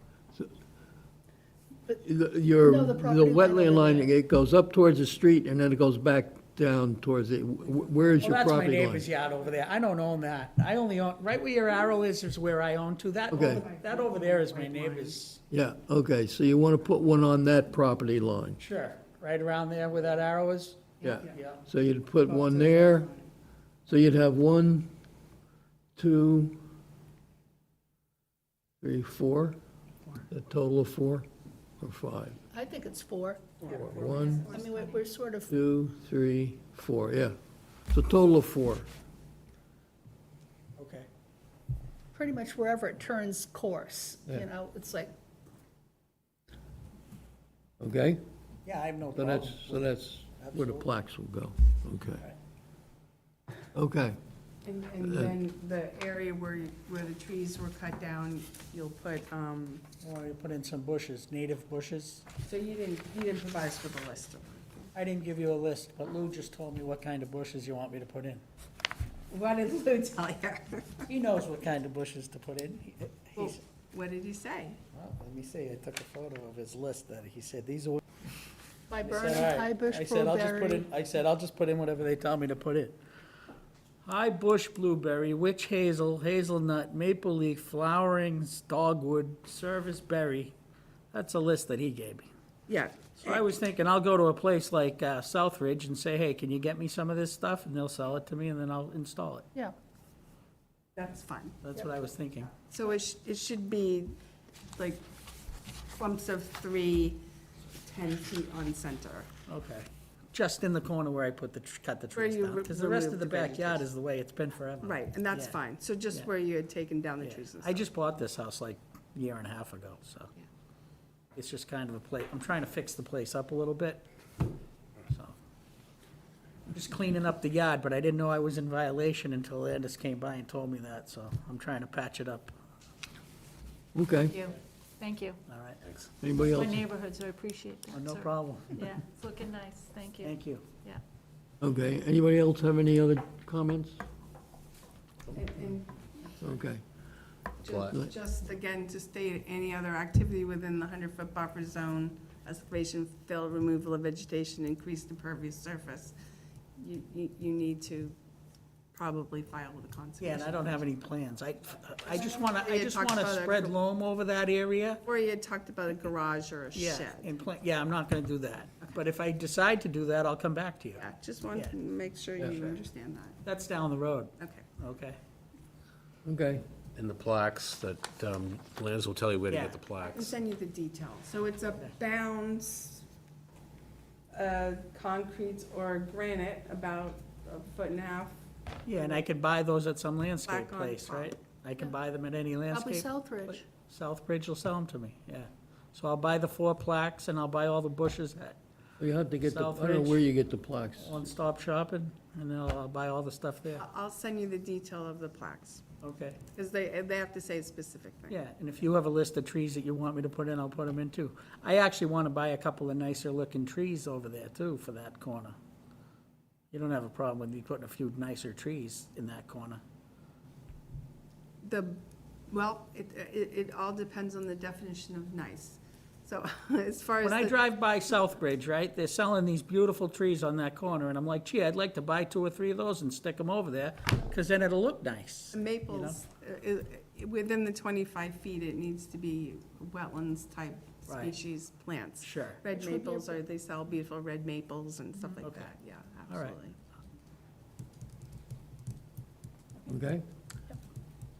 E: But-
B: The
E: No, the property line
B: wetland
E: over
B: line,
E: there.
B: it goes up towards the street, and then it goes back down towards it. Where is
J: Well,
B: your
J: that's my
B: property line?
J: neighbor's yard over there. I don't own that. I only own, right where your arrow is where I own to.
B: Okay.
J: That over there is my neighbor's.
B: Yeah, okay, so you want to put one on that property line?
J: Sure, right around there where that arrow is?
B: Yeah.
J: Yeah.
B: So you'd put one there, so you'd have 1, 2, 3, 4? A total of 4 or 5?
E: I think it's 4.
B: 1,
E: I mean, we're sort of,
B: 2, 3, 4, yeah. So total of 4.
J: Okay.
E: pretty much wherever it turns course,
B: Yeah.
E: you know, it's like,
B: Okay?
J: Yeah, I have no
B: So
J: problem.
B: that's where the
J: Absolutely.
B: plaques will go. Okay. Okay.
A: And then the area where the trees were cut down, you'll put,
J: I want to put in some bushes, native bushes.
A: so you didn't provide us with a list of,
J: I didn't give you a list, but Lou just told me what kind of bushes you want me to put in.
A: what did Lou tell you?
J: He knows what kind of bushes to put in. He's,
A: What did he say?
J: well, let me see, I took a photo of his list that he said, these are.
E: by
J: I said,
E: burning
J: "All right."
E: high bush
J: I said, I'll just put
E: blueberry.
J: in, I said, I'll just put in whatever they tell me to put in. High bush blueberry, witch hazel, hazelnut, maple leaf, flowerings, dogwood, service berry. That's a list that he gave me.
A: Yeah.
J: So I was thinking, I'll go to a place like Southridge and say, hey, can you get me some of this stuff? And they'll sell it to me, and then I'll install it.
E: Yeah,
A: That's fun.
J: That's what I was thinking.
A: So it should be like clumps of 3, 10 feet on center.
J: Okay. Just in the corner where I put cut the
A: Where
J: trees
A: you
J: down. Because the rest of
A: remove
J: the
A: the
J: backyard
A: vegetation.
J: is the way it's been forever.
A: Right, and that's
J: Yeah.
A: fine. So just
J: Yeah.
A: where you had taken down the
J: Yeah.
A: trees and
J: I
A: stuff.
J: just bought this house like a year and a half ago, so.
A: Yeah.
J: It's just kind of a place, I'm trying to fix the place up a little bit, so. I'm just cleaning up the yard, but I didn't know I was in violation until Landis came by and told me that, so I'm trying to patch it up.
B: Okay.
F: Thank you.
J: All right,
B: Anybody
F: My
B: else?
F: neighborhood, so I appreciate
J: oh,
F: that.
J: no
F: sir.
J: problem.
F: Yeah, it's looking nice, thank you.
J: Thank you.
F: Yeah.
B: Okay, anybody else have any other comments?
A: And
B: Okay,
A: just again, to state, any other activity within the 100-foot buffer zone, excavation, fill, removal of vegetation, increased impervious surface, you need to probably file with the
J: Yeah,
A: conservation.
J: and I don't have any plans. I just wanna,
A: We had talked about a
J: spread
A: gr-
J: loam over that area.
A: Or you had talked about a garage or a
J: Yeah,
A: shed.
J: and yeah, I'm not gonna do that. But if I decide to do that, I'll come back to you.
A: Yeah, just wanted
J: Yeah.
A: to make sure
B: Yeah.
A: you understand that.
J: That's down the road,
A: Okay.
J: okay?
B: okay.
D: And the plaques that, Lance will tell you where to
J: Yeah.
D: get the
A: I'll
D: plaques.
A: send you the details. So it's a bounds, concrete or granite, about a foot and a half.
J: Yeah, and I could buy those at some landscape
A: Black on
J: place,
A: top.
J: right? I can buy them at any
E: Probably
J: landscape.
E: Southbridge.
J: Southbridge will sell them to me, yeah. So I'll buy the 4 plaques and I'll buy all the bushes at
B: You have to get the, I don't know
J: Southbridge.
B: where you get the plaques.
J: One Stop Shopping, and then I'll buy all the stuff there,
A: I'll send you the detail of the plaques,
J: okay?
A: because they have to say a specific thing.
J: Yeah, and if you have a list of trees that you want me to put in, I'll put them in too. I actually want to buy a couple of nicer looking trees over there too for that corner. You don't have a problem with me putting a few nicer trees in that corner?
A: Well, it all depends on the definition of nice. So as far as
J: When I
A: the
J: drive by Southbridge, right, they're selling these beautiful trees on that corner, and I'm like, gee, I'd like to buy 2 or 3 of those and stick them over there, because then it'll look nice.
A: maples, within the 25 feet, it needs to be wetlands-type
J: Right.
A: species plants.
J: Sure.
A: Red
E: Which would be
A: maples, or they sell beautiful red maples and stuff like
J: Okay.
A: that, yeah,
J: All right.
A: absolutely.
B: Okay?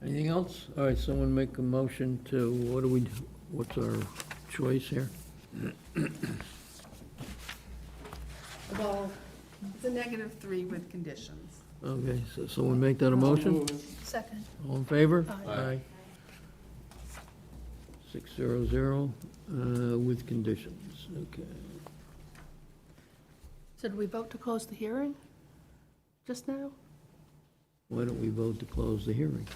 B: Anything else? All right, someone make a motion to, what's our choice here?
A: Well, it's a -3 with conditions.
B: Okay, so someone make that a motion?
E: Second.
B: All in favor?
E: Aye.
B: 600, with conditions, okay.
E: So do we vote to close the hearing just now?
B: Why don't we vote to close the hearing?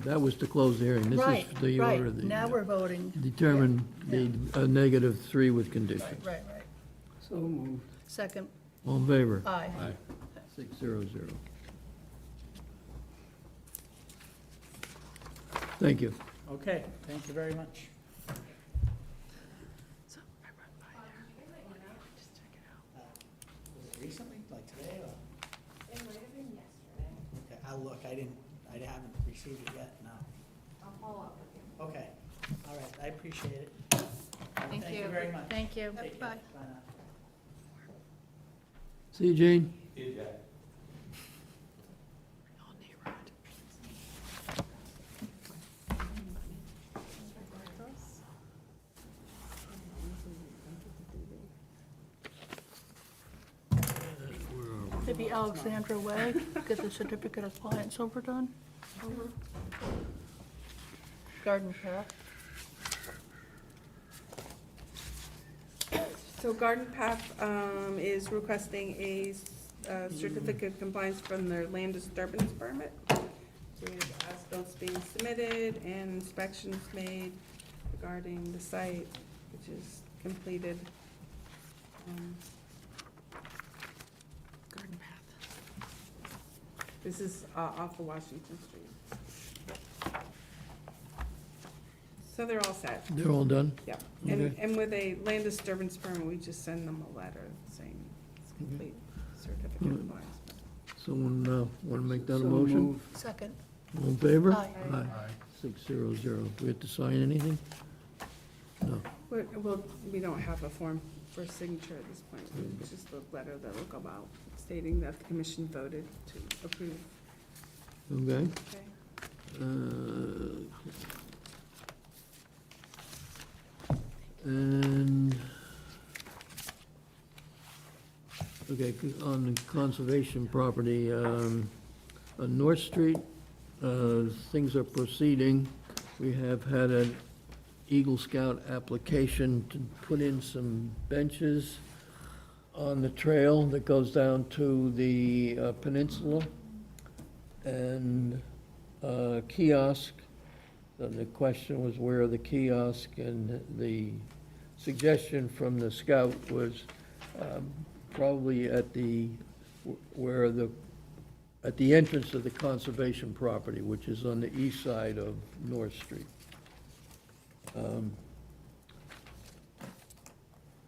B: That was to close the hearing. This
E: Right,
B: is the order.
E: right. Now we're voting.
B: Determine the -3 with conditions.
E: Right.
B: So moved.
E: Second.
B: All in favor?
E: Aye.
B: 600. Thank you.
J: Okay, thank you very much.
A: So I run by there, just check it out.
J: Was it recently, like today, or? It might have been yesterday. Okay, I'll look, I haven't received it yet, no. I'll follow up with you. Okay, all right, I appreciate it.
F: Thank you.
J: Thank you very much.
F: Thank you.
J: Take care.
E: Bye.
J: now.
B: See you, Jane.
A: All neighborhood.
E: Maybe Alexandra Way, get the certificate of compliance overdone. Garden path.
A: So Garden Path is requesting a certificate of compliance from their land disturbance permit. With as-built being submitted and inspections made regarding the site, which is completed. Garden Path. This is off of Washington Street. So they're all set.
B: They're all done?
A: Yeah,
B: Okay.
A: and with a land disturbance permit, we just send them a letter saying it's complete certificate of compliance.
B: Someone want to make that a motion?
E: Second.
B: All in favor?
E: Aye.
B: 600. Do we have to sign anything? No.
A: Well, we don't have a form for signature at this point, it's just a letter that will go out stating that the commission voted to approve,
B: Okay.
A: okay?
B: And, okay, on the conservation property, on North Street, things are proceeding. We have had an Eagle Scout application to put in some benches on the trail that goes down to the peninsula, and kiosk. The question was where the kiosk, and the suggestion from the scout was probably at the where at the entrance of the conservation property, which is on the east side of North Street.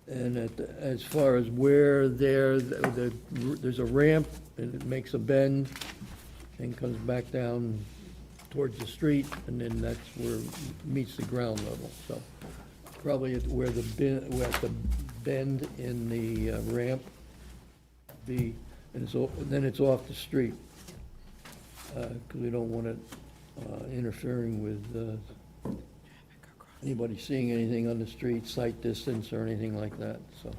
B: And as far as where there's a ramp, and it makes a bend and comes back down towards the street, and then that's where it meets the ground level. So probably at where at the bend in the ramp be, and then it's off the street, because we don't want it interfering with anybody seeing anything on the street, sight distance, or anything like that, so.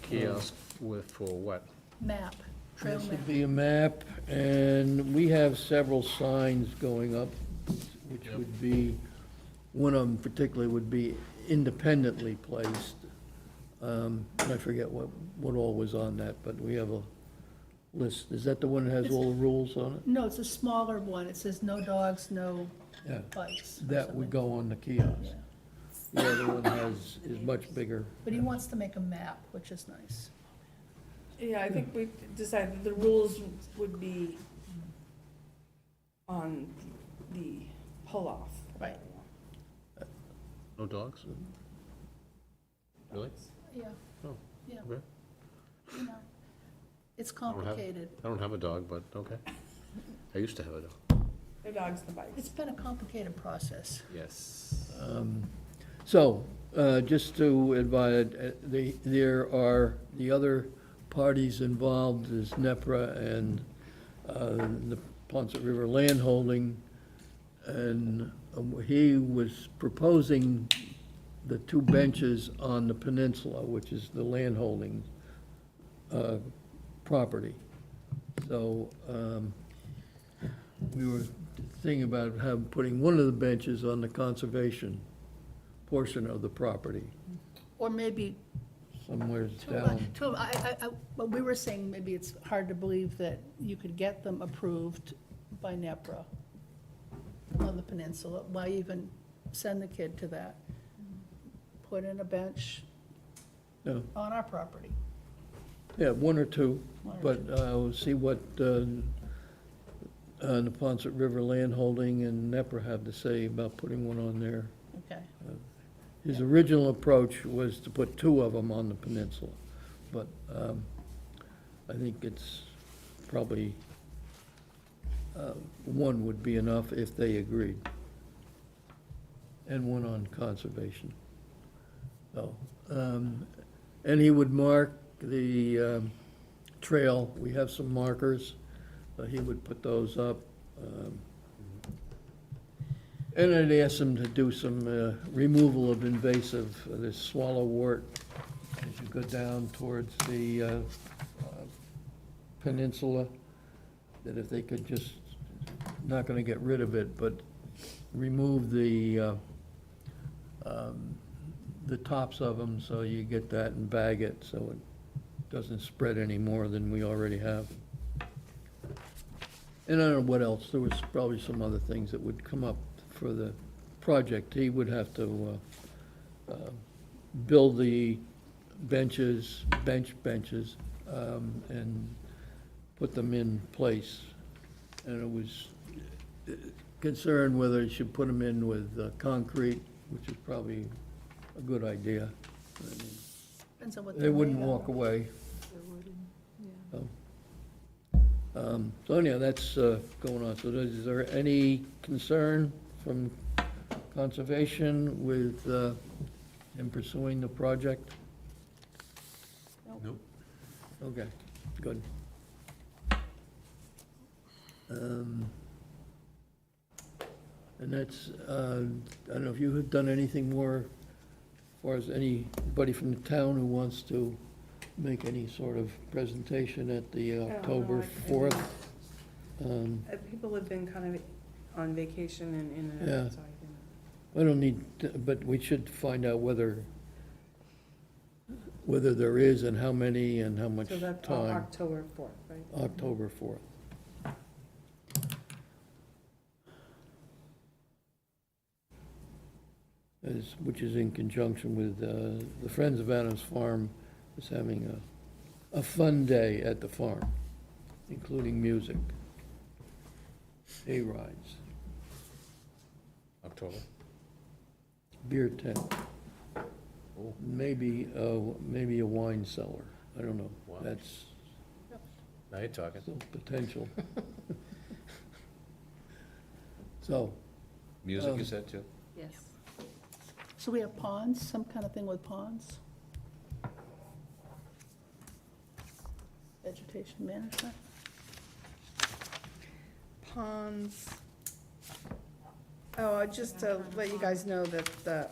D: Kiosk for what?
E: Map, trail
B: This
E: map.
B: would be a map, and we have several signs going up, which would be, one of them particularly would be independently placed. I forget what all was on that, but we have a list. Is that the one that has all the rules on it?
E: No, it's a smaller one. It says no dogs, no
B: Yeah,
E: bikes. or
B: that would
E: something.
B: go on the kiosk.
E: Yeah.
B: The other one is much bigger.
E: But he wants to make a map, which is nice.
A: Yeah, I think we decided the rules would be on the pull-off.
E: Right.
D: No dogs? Really?
E: Yeah.
D: Oh,
E: Yeah,
D: okay.
E: you know, it's
D: don't have-
E: complicated.
D: I don't have a dog, but okay. I used to have a dog.
A: The dogs, the bikes.
E: It's been a complicated process.
D: Yes.
B: So, just to advise, there are, the other parties involved is NEPRA and the Ponset River Land Holding, and he was proposing the two benches on the peninsula, which is the land holding property. So, we were thinking about putting one of the benches on the conservation portion of the property,
E: Or maybe
B: somewhere
E: two,
B: down.
E: but we were saying maybe it's hard to believe that you could get them approved by NEPRA on the peninsula. Why even send the kid to that? Put in a bench
B: Yeah.
E: on our property.
B: Yeah, one or two,
E: One or
B: but we'll see what the Ponset River Land Holding and NEPRA have to say about putting one on there.
E: Okay.
B: His original approach was to put two of them on the peninsula, but I think it's probably, one would be enough if they agreed, and one on conservation. So, and he would mark the trail. We have some markers, he would put those up. And I'd ask him to do some removal of invasive, this swallowwort, as you go down towards the peninsula, that if they could just, not gonna get rid of it, but remove the tops of them, so you get that and bag it, so it doesn't spread any more than we already have. And I don't know what else, there was probably some other things that would come up for the project. He would have to build the benches, and put them in place. And it was concerned whether he should put them in with concrete, which is probably a good idea. I mean,
E: Depends on what
B: they
E: they're
B: wouldn't
E: made of.
B: walk away. So anyhow, that's going on. So is there any concern from conservation with in pursuing the project?
D: Nope.
B: Okay, good. And that's, I don't know if you have done anything more, as far as anybody from the town who wants to make any sort of presentation at the October 4th?
A: People have been kind of on vacation and in and
B: Yeah.
A: out, so I didn't.
B: I don't need, but we should find out whether there is and how many and how much
A: So that's
B: time.
A: October 4th, right?
B: October 4th. Which is in conjunction with, the Friends of Adams Farm is having a fun day at the farm. including music, hay rides,
D: October?
B: beer tent, maybe a wine cellar. I don't know.
D: Wow.
B: That's
D: Now you're talking.
B: still potential. So,
D: Music, you said, too?
F: Yes.
E: So we have ponds, some kind of thing with ponds? Vegetation management?
A: Ponds. Oh, just to let you guys know that the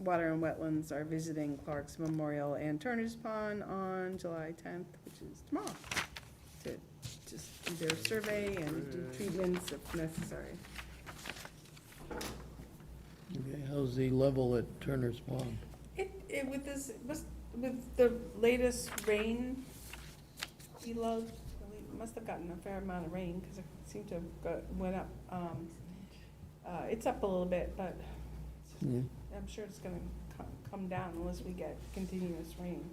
A: Water and Wetlands are visiting Clark's Memorial and Turner's Pond on July 10th, which is tomorrow, to just do their survey and do treatments if necessary.
B: okay, how's the level at Turner's Pond?
A: With this, with the latest rain, we must have gotten a fair amount of rain, because it seemed to have went up. It's up a little bit, but
B: Yeah.
A: I'm sure it's gonna come down unless we get continuous rain.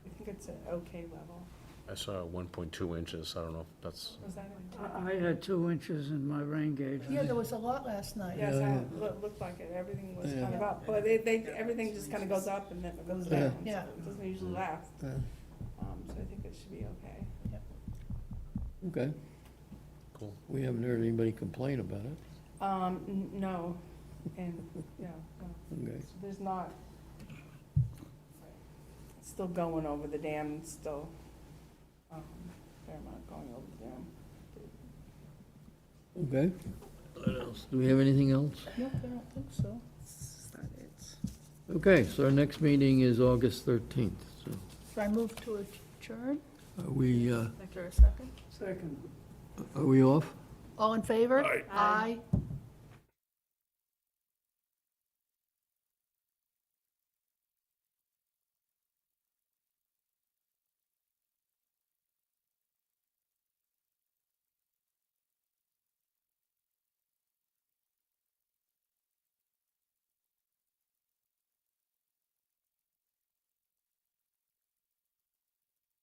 A: I think it's an okay level.
D: I saw 1.2 inches, I don't know if that's,
A: Was that?
J: I had 2 inches in my rain gauge.
E: Yeah, there was a lot last night.
A: Yes,
B: Yeah.
A: looked like it, everything was
B: Yeah.
A: kind of up, but everything just kind of goes up and then it goes
B: Yeah.
A: down, so
E: Yeah.
A: it doesn't usually last.
B: Yeah.
A: So I think it should be okay.
B: Okay,
D: cool.
B: we haven't heard anybody complain about it.
A: No, and, yeah, no.
B: Okay,
A: There's not, it's still going over the dam, still, fair amount going over the dam.
B: okay. What else? Do we have anything else?
E: Nope, I don't think so.
A: Is that it?
B: Okay, so our next meeting is August 13th, so
E: So I move to adjourn?
B: are we,
E: Is there a second?
A: Second.
B: are we off?
E: All in favor? Aye.